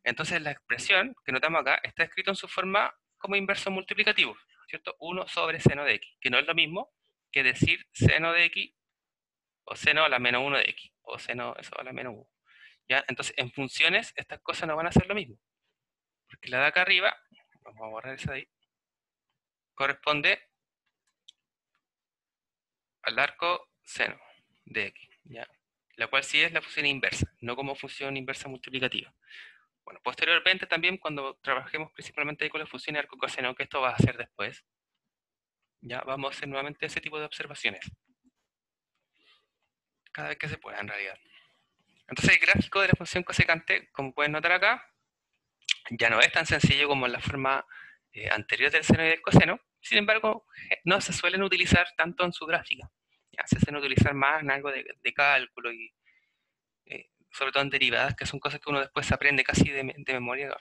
Entonces, la expresión que notamos acá está escrita en su forma como inverso multiplicativo, ¿cierto? 1 sobre seno de x, que no es lo mismo que decir seno de x o seno a la menos 1 de x, o seno eso a la menos 1. ¿Ya? Entonces, en funciones, estas cosas no van a ser lo mismo. Porque la de acá arriba, vamos a borrar esa de ahí, corresponde al arco seno de x, ¿ya? La cual sí es la función inversa, no como función inversa multiplicativa. Bueno, posteriormente también cuando trabajemos principalmente ahí con la función arco coseno, que esto va a hacer después, ya vamos a hacer nuevamente ese tipo de observaciones. Cada vez que se pueda, en realidad. Entonces el gráfico de la función cosecante, como pueden notar acá, ya no es tan sencillo como en la forma anterior del seno y del coseno. Sin embargo, no se suelen utilizar tanto en su gráfica. Ya, se suelen utilizar más en algo de cálculo y sobre todo en derivadas, que son cosas que uno después aprende casi de memoria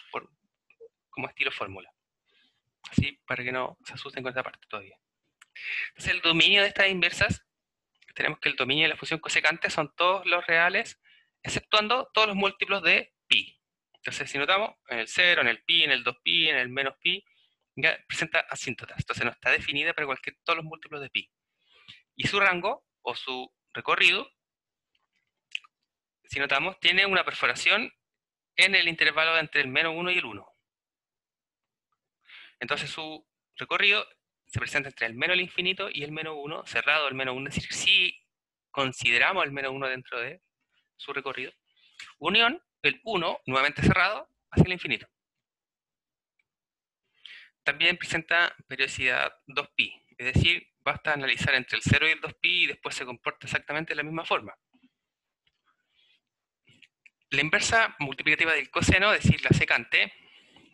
como estilo fórmula. Así, para que no se asusten con esta parte todavía. Entonces, el dominio de estas inversas, tenemos que el dominio de la función cosecante son todos los reales, exceptuando todos los múltiplos de pi. Entonces, si notamos, en el 0, en el pi, en el 2pi, en el menos pi, ya presenta asíntotas. Entonces, no está definida para todos los múltiplos de pi. Y su rango, o su recorrido, si notamos, tiene una perforación en el intervalo entre el menos 1 y el 1. Entonces, su recorrido se presenta entre el menos el infinito y el menos 1, cerrado el menos 1, es decir, si consideramos el menos 1 dentro de su recorrido, unión, el 1, nuevamente cerrado, hacia el infinito. También presenta periodicidad 2pi, es decir, basta analizar entre el 0 y el 2pi y después se comporta exactamente de la misma forma. La inversa multiplicativa del coseno, es decir, la secante,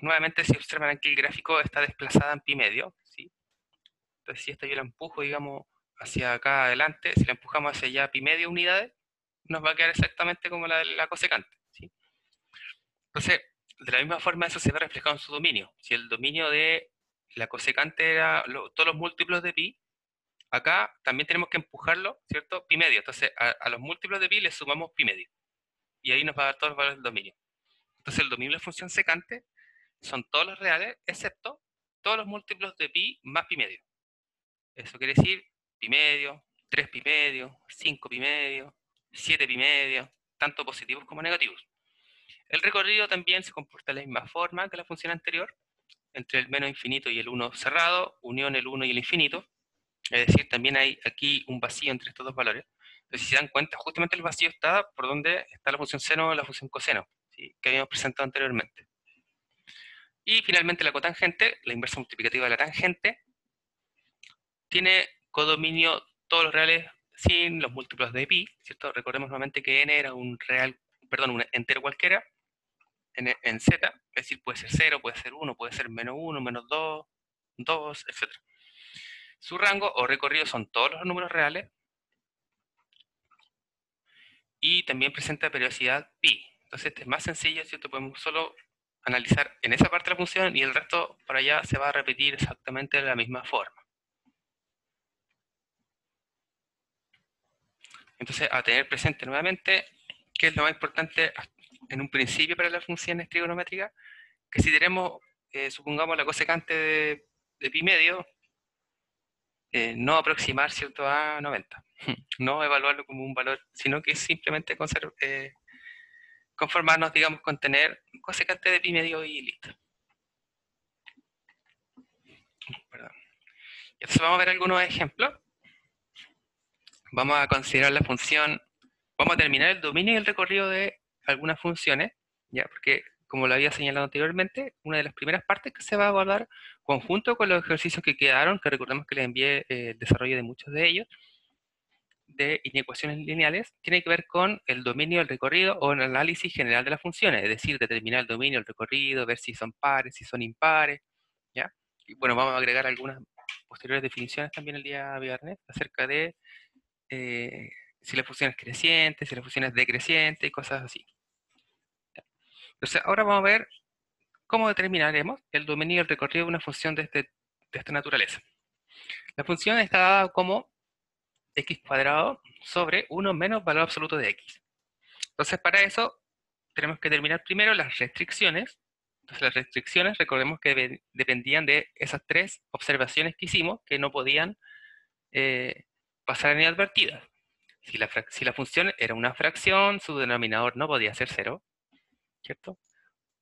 nuevamente si observan aquí el gráfico está desplazada en pi medio, ¿sí? Entonces si esta yo la empujo, digamos, hacia acá adelante, si la empujamos hacia allá pi medio unidades, nos va a quedar exactamente como la cosecante, ¿sí? Entonces, de la misma forma eso se ve reflejado en su dominio. Si el dominio de la cosecante era todos los múltiplos de pi, acá también tenemos que empujarlo, ¿cierto? Pi medio. Entonces, a los múltiplos de pi le sumamos pi medio. Y ahí nos va a dar todos los valores del dominio. Entonces, el dominio de la función secante son todos los reales, excepto todos los múltiplos de pi más pi medio. Eso quiere decir pi medio, 3 pi medio, 5 pi medio, 7 pi medio, tanto positivos como negativos. El recorrido también se comporta de la misma forma que la función anterior, entre el menos infinito y el 1 cerrado, unión el 1 y el infinito. Es decir, también hay aquí un vacío entre estos dos valores. Entonces, si se dan cuenta, justamente el vacío está por donde está la función seno o la función coseno, ¿sí? Que habíamos presentado anteriormente. Y finalmente la cotangente, la inversa multiplicativa de la tangente, tiene codominio todos los reales sin los múltiplos de pi, ¿cierto? Recordemos nuevamente que n era un entero cualquiera, en z, es decir, puede ser 0, puede ser 1, puede ser menos 1, menos 2, 2, etc. Su rango o recorrido son todos los números reales y también presenta periodicidad pi. Entonces este es más sencillo, ¿cierto? Podemos solo analizar en esa parte de la función y el resto para allá se va a repetir exactamente de la misma forma. Entonces, a tener presente nuevamente, ¿qué es lo más importante en un principio para las funciones trigonométricas? Que si tenemos, supongamos, la cosecante de pi medio, no aproximar, ¿cierto?, a 90. No evaluarlo como un valor, sino que simplemente conformarnos, digamos, con tener cosecante de pi medio y listo. Perdón. Entonces vamos a ver algunos ejemplos. Vamos a considerar la función, vamos a terminar el dominio y el recorrido de algunas funciones, ya, porque como lo había señalado anteriormente, una de las primeras partes que se va a evaluar conjunto con los ejercicios que quedaron, que recordemos que les envié el desarrollo de muchos de ellos, de inecuaciones lineales, tiene que ver con el dominio, el recorrido o el análisis general de las funciones, es decir, determinar el dominio, el recorrido, ver si son pares, si son impares, Y bueno, vamos a agregar algunas posteriores definiciones también el día viernes acerca de si la función es creciente, si la función es decreciente y cosas así. Entonces, ahora vamos a ver cómo determinaremos el dominio y el recorrido de una función de esta naturaleza. La función está dada como x cuadrado sobre 1 menos valor absoluto de x. Entonces, para eso tenemos que determinar primero las restricciones. Entonces, las restricciones, recordemos que dependían de esas tres observaciones que hicimos, que no podían pasar inadvertidas. Si la función era una fracción, su denominador no podía ser cero, ¿cierto?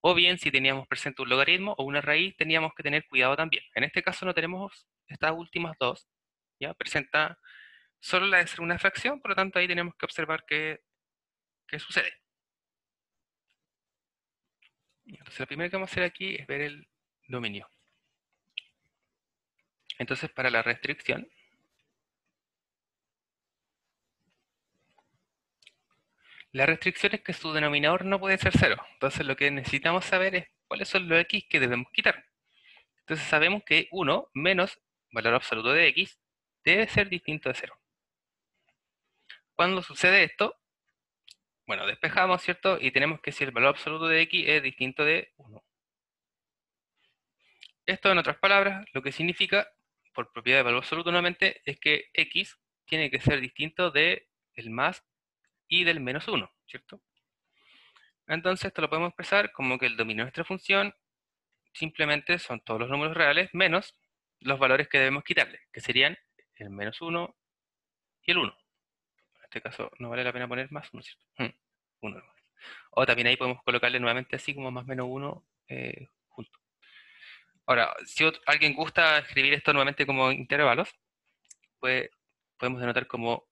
O bien, si teníamos presente un logaritmo o una raíz, teníamos que tener cuidado también. En este caso no tenemos estas últimas dos, ¿ya? Presenta solo la de ser una fracción, por lo tanto ahí tenemos que observar qué sucede. Entonces lo primero que vamos a hacer aquí es ver el dominio. Entonces para la restricción, la restricción es que su denominador no puede ser cero. Entonces lo que necesitamos saber es cuáles son los x que debemos quitar. Entonces sabemos que 1 menos valor absoluto de x debe ser distinto de 0. Cuando sucede esto, bueno, despejamos, ¿cierto? Y tenemos que si el valor absoluto de x es distinto de 1. Esto, en otras palabras, lo que significa, por propiedad de valor absoluto nuevamente, es que x tiene que ser distinto de el más y del menos 1, ¿cierto? Entonces esto lo podemos expresar como que el dominio de nuestra función simplemente son todos los números reales menos los valores que debemos quitarle, que serían el menos 1 y el 1. En este caso no vale la pena poner más 1, ¿cierto? 1. O también ahí podemos colocarle nuevamente así como más menos 1 junto. Ahora, si alguien gusta escribir esto nuevamente como intervalos, pues podemos denotar como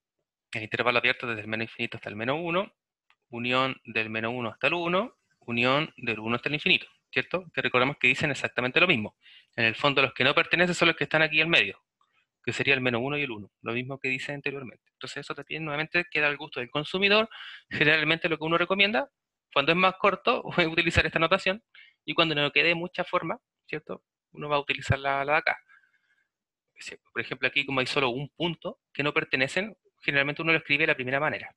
el intervalo abierto desde el menos infinito hasta el menos 1, unión del menos 1 hasta el 1, unión del 1 hasta el infinito, ¿cierto? Que recordemos que dicen exactamente lo mismo. En el fondo los que no pertenecen son los que están aquí al medio, que sería el menos 1 y el 1, lo mismo que dice anteriormente. Entonces eso también nuevamente queda al gusto del consumidor. Generalmente lo que uno recomienda, cuando es más corto, es utilizar esta notación, y cuando no quede mucha forma, ¿cierto? Uno va a utilizar la de acá. Por ejemplo, aquí como hay solo un punto que no pertenecen, generalmente uno lo escribe de la primera manera.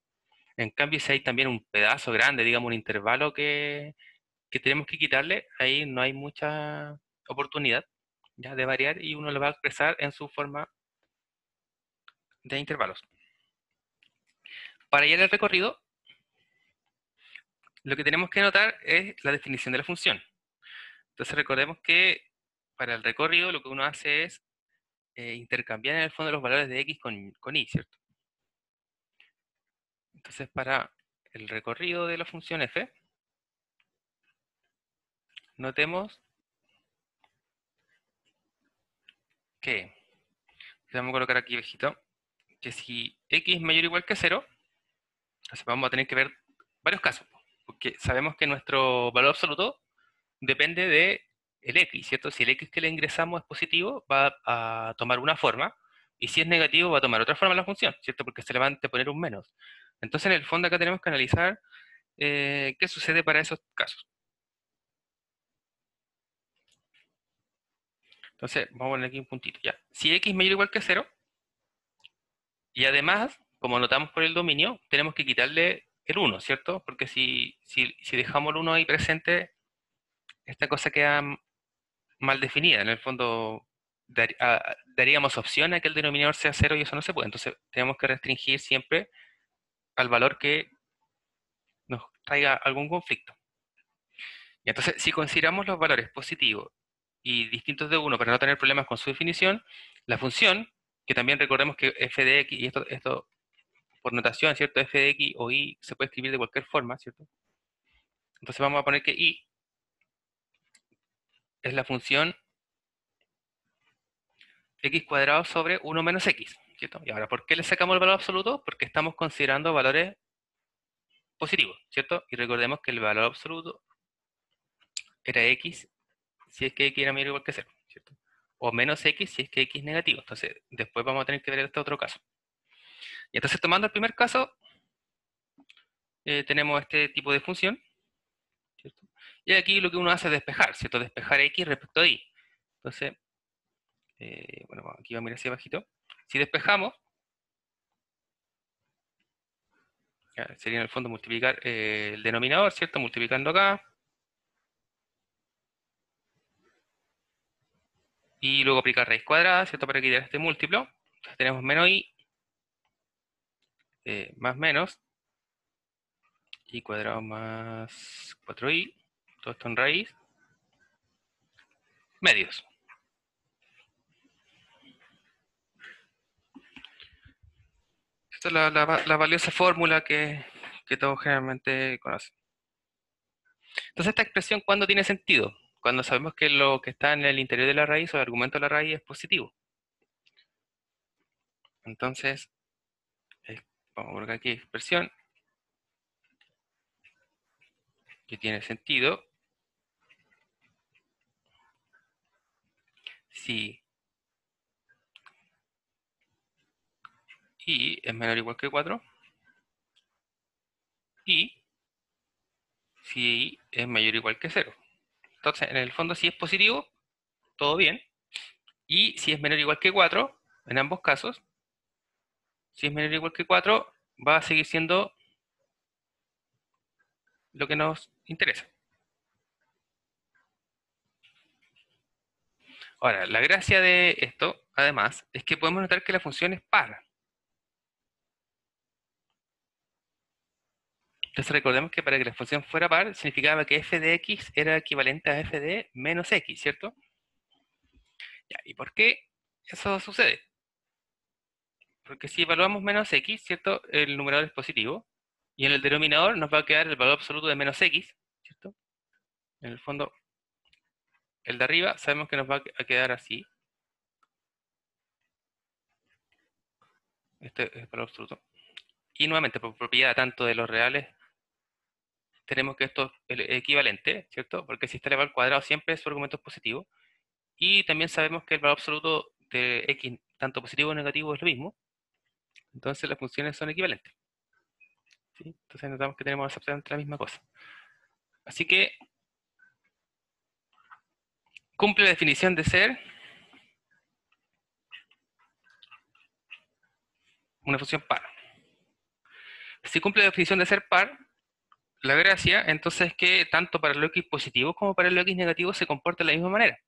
En cambio, si hay también un pedazo grande, digamos un intervalo que tenemos que quitarle, ahí no hay mucha oportunidad ya de variar y uno lo va a expresar en su forma de intervalos. Para ir al recorrido, lo que tenemos que notar es la definición de la función. Entonces recordemos que para el recorrido lo que uno hace es intercambiar en el fondo los valores de x con y, ¿cierto? Entonces para el recorrido de la función f, notemos que, vamos a colocar aquí abajito, que si x es mayor o igual que 0, entonces vamos a tener que ver varios casos, porque sabemos que nuestro valor absoluto depende de el x, ¿cierto? Si el x que le ingresamos es positivo, va a tomar una forma, y si es negativo, va a tomar otra forma la función, ¿cierto? Porque se le va a poner un menos. Entonces, en el fondo, acá tenemos que analizar qué sucede para esos casos. Entonces, vamos a poner aquí un puntito, ya. Si x es mayor o igual que 0, y además, como notamos por el dominio, tenemos que quitarle el 1, ¿cierto? Porque si dejamos el 1 ahí presente, esta cosa queda mal definida. En el fondo, daríamos opción a que el denominador sea 0 y eso no se puede. Entonces, tenemos que restringir siempre al valor que nos traiga algún conflicto. Y entonces, si consideramos los valores positivos y distintos de 1 para no tener problemas con su definición, la función, que también recordemos que f de x, y esto por notación, ¿cierto? F de x o y se puede escribir de cualquier forma, ¿cierto? Entonces vamos a poner que y es la función x cuadrado sobre 1 menos x, ¿cierto? Y ahora, ¿por qué le sacamos el valor absoluto? Porque estamos considerando valores positivos, ¿cierto? Y recordemos que el valor absoluto era x si es que x era mayor o igual que 0, ¿cierto? O menos x si es que x es negativo. Entonces, después vamos a tener que ver este otro caso. Y entonces, tomando el primer caso, tenemos este tipo de función, ¿cierto? Y aquí lo que uno hace es despejar, ¿cierto? Despejar x respecto a y. Entonces, bueno, aquí vamos a mirar hacia abajito. Si despejamos, sería en el fondo multiplicar el denominador, ¿cierto? Multiplicando acá. Y luego aplicar raíz cuadrada, ¿cierto? Para quitar este múltiplo. Entonces tenemos menos i más menos i cuadrado más 4i. Todo esto en raíz. Medios. Esta es la valiosa fórmula que todos generalmente conocen. Entonces, esta expresión, ¿cuándo tiene sentido? Cuando sabemos que lo que está en el interior de la raíz o el argumento de la raíz es positivo. Entonces, vamos a colocar aquí expresión que tiene sentido si i es menor o igual que 4 y si i es mayor o igual que 0. Entonces, en el fondo, si es positivo, todo bien. Y si es menor o igual que 4, en ambos casos, si es menor o igual que 4, va a seguir siendo lo que nos interesa. Ahora, la gracia de esto, además, es que podemos notar que la función es par. Entonces recordemos que para que la función fuera par, significaba que f de x era equivalente a f de menos x, ¿cierto? Ya, ¿y por qué eso sucede? Porque si evaluamos menos x, ¿cierto? El numerador es positivo, y en el denominador nos va a quedar el valor absoluto de menos x, ¿cierto? En el fondo, el de arriba sabemos que nos va a quedar así. Este es el valor absoluto. Y nuevamente, por propiedad tanto de los reales, tenemos que esto es equivalente, ¿cierto? Porque si está elevado al cuadrado siempre su argumento es positivo. Y también sabemos que el valor absoluto de x, tanto positivo o negativo, es lo mismo. Entonces las funciones son equivalentes, ¿sí? Entonces notamos que tenemos exactamente la misma cosa. Así que cumple la definición de ser una función par. Si cumple la definición de ser par, la gracia entonces es que tanto para el x positivo como para el x negativo se comporta de la misma manera.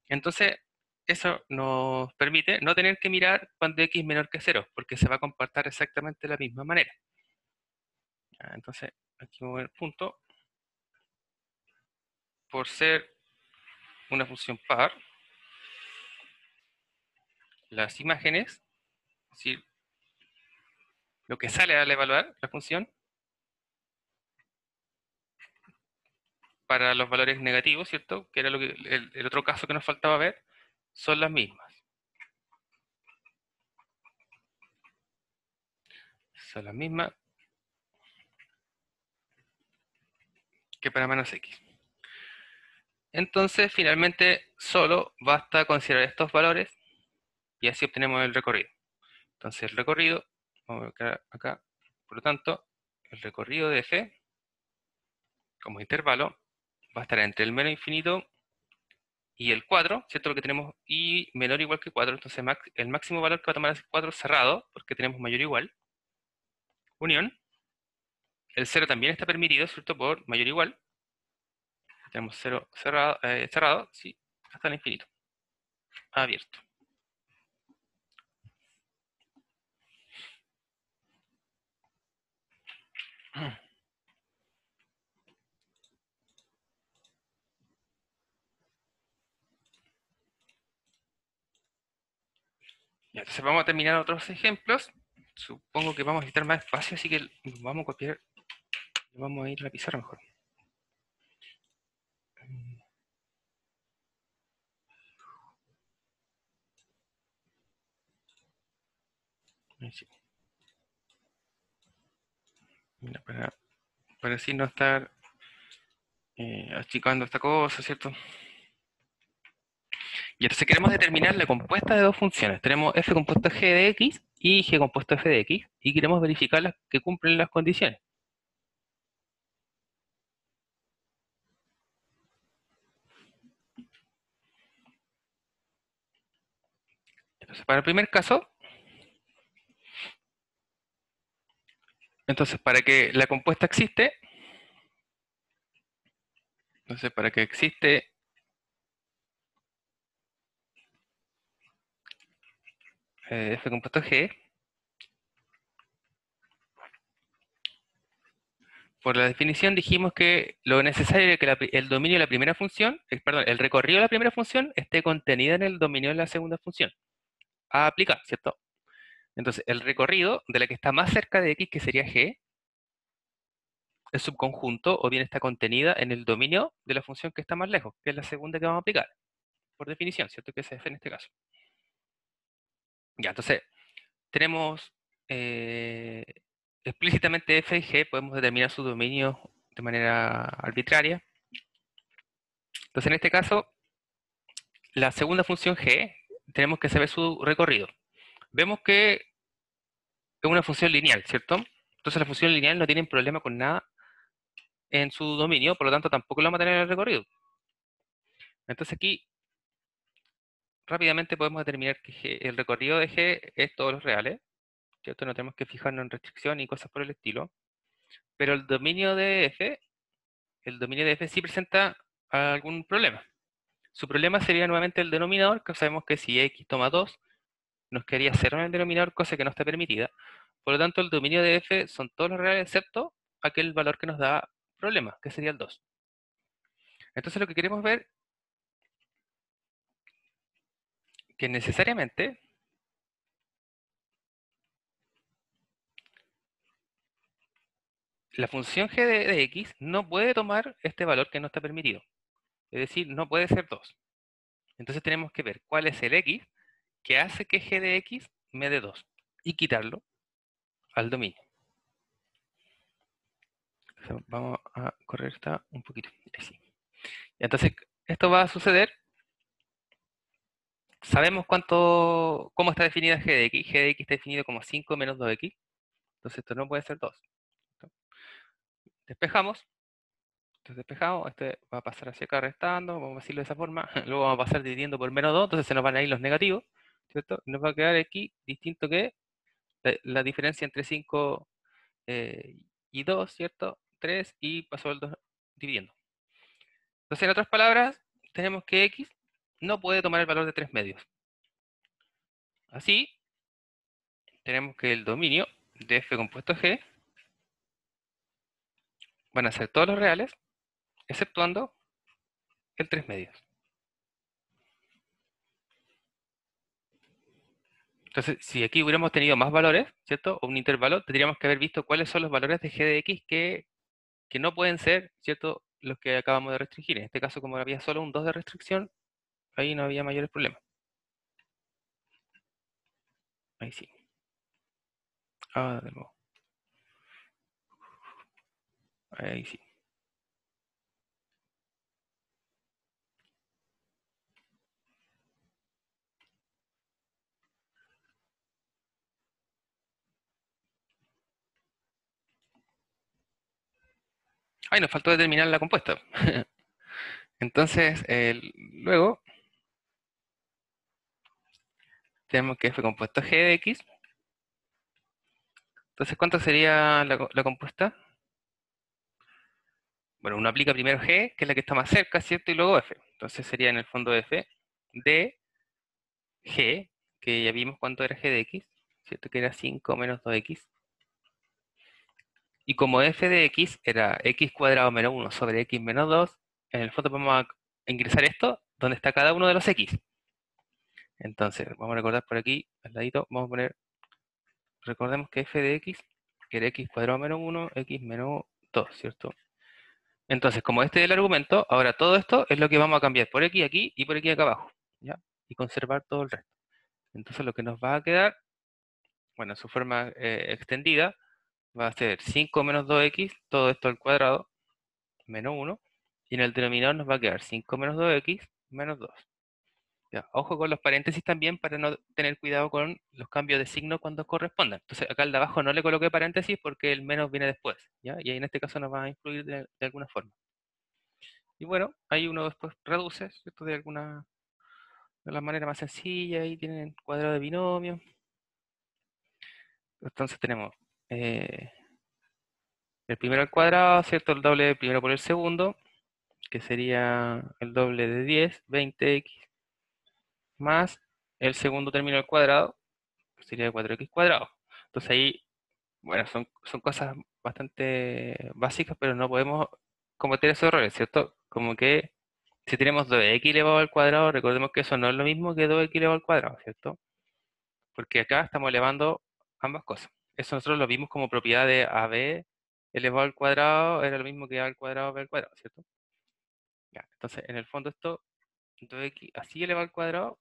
Entonces, eso nos permite no tener que mirar cuando x es menor que 0, porque se va a comportar exactamente de la misma manera. Entonces, aquí vamos a ver el punto. Por ser una función par, las imágenes, es decir, lo que sale al evaluar la función, para los valores negativos, ¿cierto? Que era lo que, el otro caso que nos faltaba ver, son las mismas. Son las mismas que para menos x. Entonces, finalmente, solo basta considerar estos valores y así obtenemos el recorrido. Entonces, el recorrido, vamos a colocar acá, por lo tanto, el recorrido de f como intervalo va a estar entre el menos infinito y el 4, ¿cierto? Lo que tenemos y menor o igual que 4, entonces el máximo valor que va a tomar es 4 cerrado, porque tenemos mayor o igual, unión. El 0 también está permitido, ¿cierto? Por mayor o igual. Tenemos 0 cerrado, cerrado, sí, hasta el infinito. Abierto. Ya, entonces vamos a terminar otros ejemplos. Supongo que vamos a necesitar más espacio, así que vamos a copiar, vamos a ir a la pizarra mejor. Ahí sí. Mira, para así no estar achicando esta cosa, ¿cierto? Y entonces queremos determinar la compuesta de dos funciones. Tenemos f compuesto g de x y g compuesto f de x, y queremos verificar las que cumplen las condiciones. Entonces, para el primer caso, entonces para que la compuesta existe, entonces para que existe f compuesto g, por la definición dijimos que lo necesario es que el dominio de la primera función, perdón, el recorrido de la primera función esté contenido en el dominio de la segunda función. A aplicar, ¿cierto? Entonces, el recorrido de la que está más cerca de x, que sería g, es subconjunto o bien está contenida en el dominio de la función que está más lejos, que es la segunda que vamos a aplicar, por definición, ¿cierto? Que es f en este caso. Ya, entonces, tenemos eh, explícitamente f y g, podemos determinar su dominio de manera arbitraria. Entonces, en este caso, la segunda función g, tenemos que saber su recorrido. Vemos que es una función lineal, ¿cierto? Entonces, la función lineal no tiene problema con nada en su dominio, por lo tanto, tampoco lo vamos a tener en el recorrido. Entonces, aquí rápidamente podemos determinar que el recorrido de g es todos los reales, ¿cierto? No tenemos que fijarnos en restricción y cosas por el estilo. Pero el dominio de f sí presenta algún problema. Su problema sería nuevamente el denominador, que sabemos que si x toma 2, nos quedaría 0 en el denominador, cosa que no está permitida. Por lo tanto, el dominio de f son todos los reales excepto aquel valor que nos da problema, que sería el 2. Entonces lo que queremos ver que necesariamente la función g de x no puede tomar este valor que no está permitido. Es decir, no puede ser 2. Entonces tenemos que ver cuál es el x que hace que g de x me dé 2 y quitarlo al dominio. Entonces, vamos a correr esta un poquito. Así. Entonces, esto va a suceder. Sabemos cómo está definida g de x. G de x está definido como 5 menos 2x. Entonces, esto no puede ser 2. Despejamos. Entonces, despejamos. Este va a pasar hacia acá restando. Vamos a decirlo de esa forma. Luego vamos a pasar dividiendo por menos 2. Entonces, se nos van a ir los negativos. ¿Cierto? Nos va a quedar aquí distinto que la diferencia entre 5 y 2, ¿cierto? 3 y pasó el 2 dividiendo. Entonces, en otras palabras, tenemos que x no puede tomar el valor de 3 medios. Así, tenemos que el dominio de f compuesto g van a ser todos los reales, exceptuando el 3 medios. Entonces, si aquí hubiéramos tenido más valores, ¿cierto? O un intervalo, tendríamos que haber visto cuáles son los valores de g de x que no pueden ser, ¿cierto? Los que acabamos de restringir. En este caso, como había solo un 2 de restricción, ahí no había mayores problemas. Ahí sí. Ah, de nuevo. Ahí sí. Ay, nos faltó determinar la compuesta. Entonces, luego tenemos que f compuesto g de x. Entonces, ¿cuánto sería la compuesta? Bueno, uno aplica primero g, que es la que está más cerca, ¿cierto? Y luego f. Entonces sería en el fondo f de g, que ya vimos cuánto era g de x, ¿cierto? Que era 5 menos 2x. Y como f de x era x cuadrado menos 1 sobre x menos 2, en el fondo vamos a ingresar esto donde está cada uno de los x. Entonces, vamos a recordar por aquí, al ladito, vamos a poner, recordemos que f de x, que era x cuadrado menos 1, x menos 2, ¿cierto? Entonces, como este es el argumento, ahora todo esto es lo que vamos a cambiar por x aquí y por aquí acá abajo, ¿ya? Y conservar todo el resto. Entonces, lo que nos va a quedar, bueno, en su forma extendida, va a ser 5 menos 2x, todo esto al cuadrado, menos 1, y en el denominador nos va a quedar 5 menos 2x menos 2. Ya, ojo con los paréntesis también para no tener cuidado con los cambios de signo cuando correspondan. Entonces, acá al de abajo no le coloqué paréntesis porque el menos viene después, ¿ya? Y ahí en este caso nos va a influir de alguna forma. Y bueno, ahí uno después reduce, ¿cierto? De alguna de la manera más sencilla, ahí tienen cuadrado de binomio. Entonces tenemos el primero al cuadrado, ¿cierto? El doble del primero por el segundo, que sería el doble de 10, 20x, más el segundo término al cuadrado, que sería 4x cuadrado. Entonces ahí, bueno, son cosas bastante básicas, pero no podemos cometer esos errores, ¿cierto? Como que si tenemos 2x elevado al cuadrado, recordemos que eso no es lo mismo que 2x elevado al cuadrado, ¿cierto? Porque acá estamos elevando ambas cosas. Eso nosotros lo vimos como propiedad de AB elevado al cuadrado, era lo mismo que A al cuadrado, B al cuadrado, ¿cierto? Ya, entonces, en el fondo esto, 2x así elevado al cuadrado,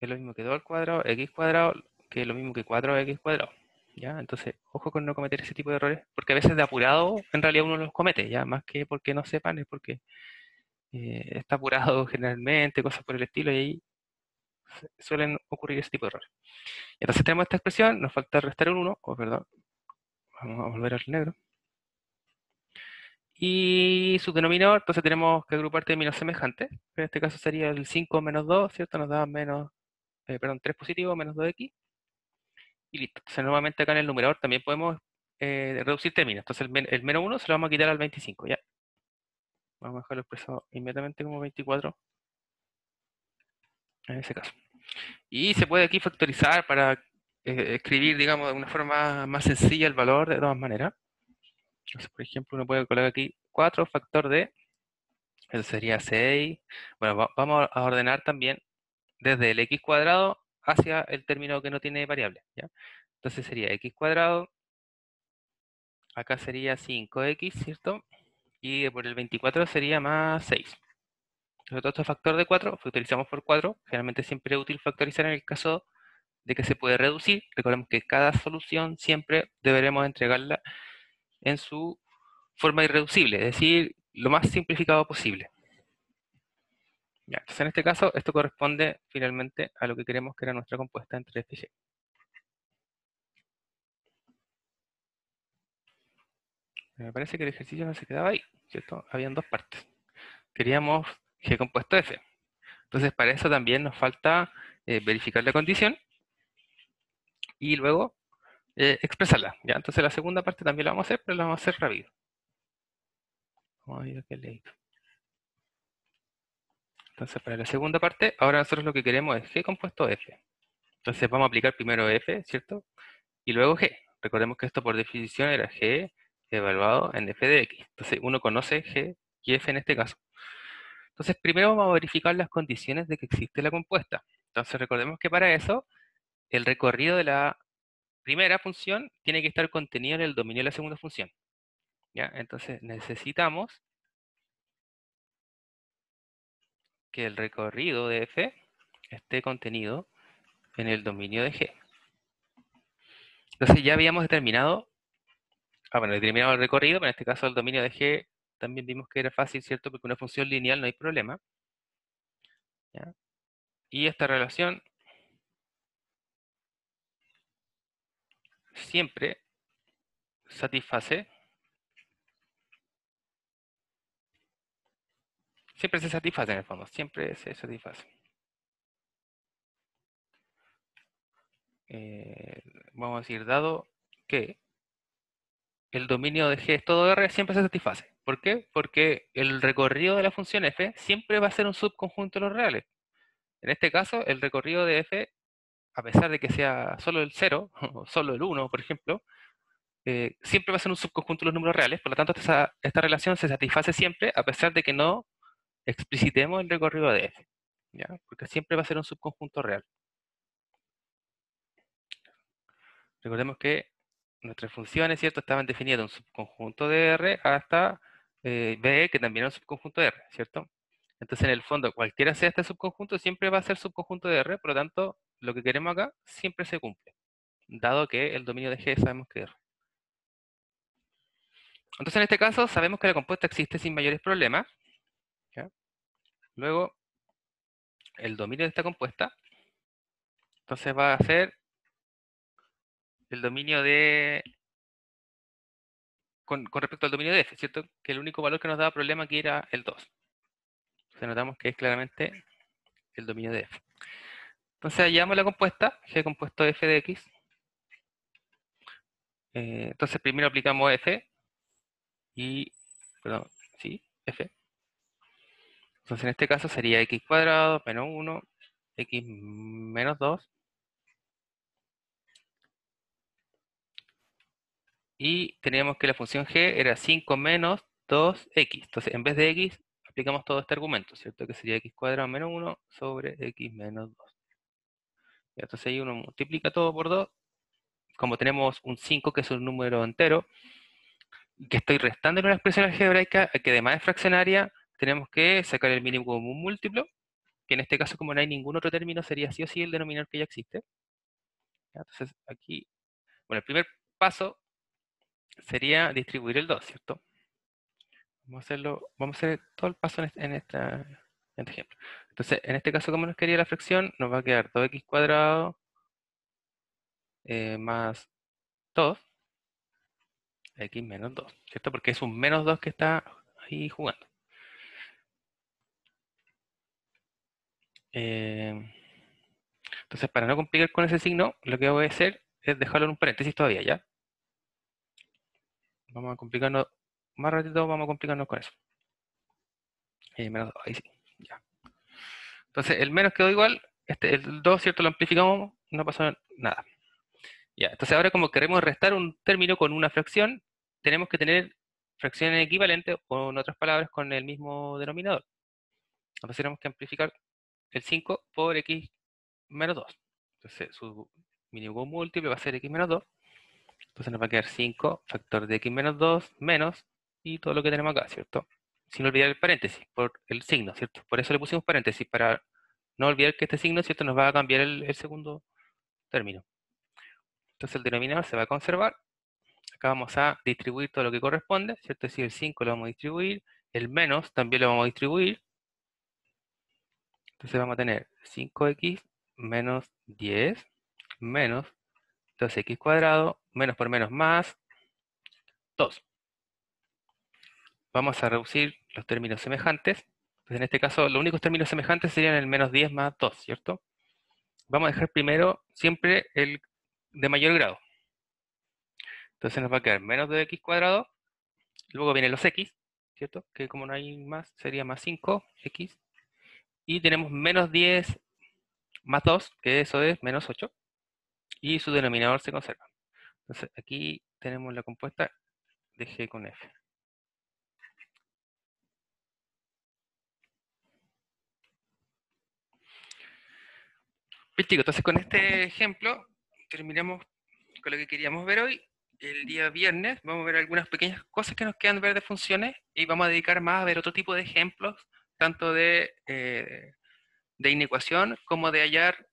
es lo mismo que 2 al cuadrado, x cuadrado, que es lo mismo que 4x cuadrado. ¿Ya? Entonces, ojo con no cometer ese tipo de errores, porque a veces de apurado, en realidad uno los comete, ya, más que porque no sepan, es porque está apurado generalmente, cosas por el estilo, y ahí suelen ocurrir ese tipo de errores. Entonces tenemos esta expresión, nos falta restar un 1, o perdón, vamos a volver al negro. Y su denominador, entonces tenemos que agrupar términos semejantes, que en este caso sería el 5 menos 2, ¿cierto? Nos da menos, perdón, 3 positivo menos 2x, y listo. Entonces nuevamente acá en el numerador también podemos reducir términos, entonces el menos 1 se lo vamos a quitar al 25, ¿ya? Vamos a dejarlo expresado inmediatamente como 24, en ese caso. Y se puede aquí factorizar para escribir, digamos, de una forma más sencilla el valor de todas maneras. Entonces, por ejemplo, uno puede colocar aquí 4 factor de, eso sería 6. Bueno, vamos a ordenar también desde el x cuadrado hacia el término que no tiene variable, ¿ya? Entonces sería x cuadrado, acá sería 5x, ¿cierto? Y por el 24 sería más 6. Entonces todo esto es factor de 4, factorizamos por 4. Generalmente siempre es útil factorizar en el caso de que se puede reducir. Recordemos que cada solución siempre deberemos entregarla en su forma irreducible, es decir, lo más simplificado posible. Ya, entonces en este caso esto corresponde finalmente a lo que queremos que era nuestra compuesta entre f y g. Me parece que el ejercicio no se quedaba ahí, ¿cierto? Habían dos partes. Queríamos g compuesto f. Entonces para eso también nos falta verificar la condición y luego expresarla. ¿Ya? Entonces la segunda parte también la vamos a hacer, pero la vamos a hacer rápido. Vamos a ir aquí al ladito. Entonces para la segunda parte, ahora nosotros lo que queremos es g compuesto f. Entonces vamos a aplicar primero f, ¿cierto? Y luego g. Recordemos que esto por definición era g evaluado en f de x. Entonces uno conoce g y f en este caso. Entonces primero vamos a verificar las condiciones de que existe la compuesta. Entonces recordemos que para eso el recorrido de la primera función tiene que estar contenido en el dominio de la segunda función. ¿Ya? Entonces necesitamos que el recorrido de f esté contenido en el dominio de g. Entonces ya habíamos determinado, bueno, determinado el recorrido, pero en este caso el dominio de g también vimos que era fácil, ¿cierto? Porque una función lineal no hay problema. ¿Ya? Y esta relación siempre se satisface en el fondo, siempre se satisface. Eh, Vamos a decir, dado que el dominio de G es todo R, siempre se satisface. ¿Por qué? Porque el recorrido de la función f siempre va a ser un subconjunto de los reales. En este caso, el recorrido de f, a pesar de que sea solo el 0, o solo el 1, por ejemplo, siempre va a ser un subconjunto de los números reales, por lo tanto esta relación se satisface siempre a pesar de que no explicitemos el recorrido de f, ¿ya? Porque siempre va a ser un subconjunto real. Recordemos que nuestras funciones, ¿cierto?, estaban definidas de un subconjunto de R hasta B, que también es un subconjunto de R, ¿cierto? Entonces, en el fondo, cualquiera sea este subconjunto, siempre va a ser subconjunto de R, por lo tanto, lo que queremos acá siempre se cumple, dado que el dominio de G sabemos que es R. Entonces, en este caso, sabemos que la compuesta existe sin mayores problemas, ¿ya? Luego, el dominio de esta compuesta, entonces va a ser el dominio de, con respecto al dominio de F, ¿cierto? Que el único valor que nos daba problema aquí era el 2. Entonces notamos que es claramente el dominio de f. Entonces hallamos la compuesta, g compuesto f de x. Entonces primero aplicamos f y, perdón, sí, f. Entonces en este caso sería x cuadrado menos 1, x menos 2. Y teníamos que la función g era 5 menos 2x. Entonces en vez de x aplicamos todo este argumento, ¿cierto? Que sería x cuadrado menos 1 sobre x menos 2. Entonces ahí uno multiplica todo por 2. Como tenemos un 5 que es un número entero, y que estoy restando en una expresión algebraica, que además es fraccionaria, tenemos que sacar el mínimo común múltiplo, que en este caso, como no hay ningún otro término, sería sí o sí el denominador que ya existe. Entonces aquí, bueno, el primer paso sería distribuir el 2, ¿cierto? Vamos a hacerlo, vamos a hacer todo el paso en este ejemplo. Entonces, en este caso, como nos quería la fracción, nos va a quedar 2x cuadrado más 2, x menos 2, ¿cierto? Porque es un menos 2 que está ahí jugando. Eh, entonces, para no complicar con ese signo, lo que voy a hacer es dejarlo en un paréntesis todavía, ¿ya? Vamos a complicarnos, más ratito vamos a complicarnos con eso. Menos 2, ahí sí, ya. Entonces, el menos quedó igual, el 2, ¿cierto? Lo amplificamos, no pasó nada. Ya, entonces ahora como queremos restar un término con una fracción, tenemos que tener fracciones equivalentes, o en otras palabras, con el mismo denominador. Entonces tenemos que amplificar el 5 por x menos 2. Entonces su mínimo múltiplo va a ser x menos 2. Entonces nos va a quedar 5 factor de x menos 2 menos, y todo lo que tenemos acá, ¿cierto? Sin olvidar el paréntesis, por el signo, ¿cierto? Por eso le pusimos paréntesis, para no olvidar que este signo, ¿cierto? Nos va a cambiar el segundo término. Entonces el denominador se va a conservar. Acá vamos a distribuir todo lo que corresponde, ¿cierto? Es decir, el 5 lo vamos a distribuir, el menos también lo vamos a distribuir. Entonces vamos a tener 5x menos 10 menos 2x cuadrado, menos por menos más 2. Vamos a reducir los términos semejantes. Entonces en este caso los únicos términos semejantes serían el menos 10 más 2, ¿cierto? Vamos a dejar primero siempre el de mayor grado. Entonces nos va a quedar menos de x cuadrado, luego vienen los x, ¿cierto? Que como no hay más, sería más 5x. Y tenemos menos 10 más 2, que eso es menos 8. Y su denominador se conserva. Entonces aquí tenemos la compuesta de g con f. Bien, chicos, entonces con este ejemplo terminamos con lo que queríamos ver hoy. El día viernes vamos a ver algunas pequeñas cosas que nos quedan ver de funciones, y vamos a dedicar más a ver otro tipo de ejemplos, tanto de inecuación como de hallar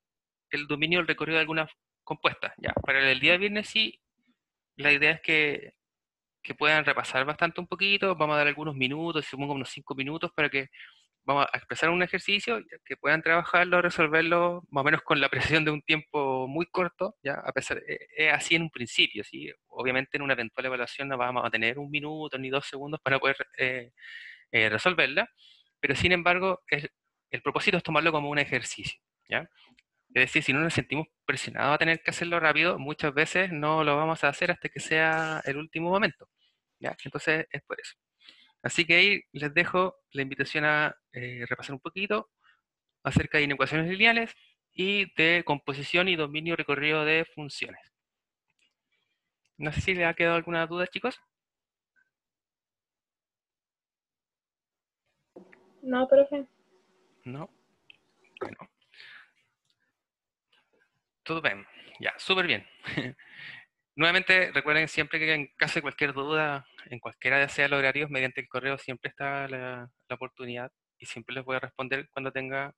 el dominio del recorrido de algunas compuestas. Ya, para el día viernes sí, la idea es que puedan repasar bastante un poquito. Vamos a dar algunos minutos, supongo unos 5 minutos, para que vamos a expresar un ejercicio, que puedan trabajarlo, resolverlo, más o menos con la precisión de un tiempo muy corto, ya, a pesar, es así en un principio, ¿sí? Obviamente en una eventual evaluación no vamos a tener un minuto ni 2 segundos para poder resolverla, pero sin embargo, el propósito es tomarlo como un ejercicio, ¿ya? Es decir, si no nos sentimos presionados a tener que hacerlo rápido, muchas veces no lo vamos a hacer hasta que sea el último momento, ¿ya? Entonces es por eso. Así que ahí les dejo la invitación a repasar un poquito acerca de inecuaciones lineales y de composición y dominio recorrido de funciones. No sé si les ha quedado alguna duda, chicos. No, profe. No. Bueno, todo bien. Ya, súper bien. Nuevamente, recuerden siempre que en caso de cualquier duda, en cualquiera de sea los horarios, mediante el correo siempre está la oportunidad, y siempre les voy a responder cuando tenga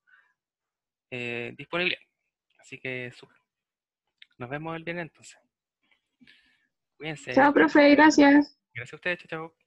disponible. Así que súper. Nos vemos el viernes entonces. Cuídense. Chao, profe, gracias. Gracias a ustedes, chao, chao.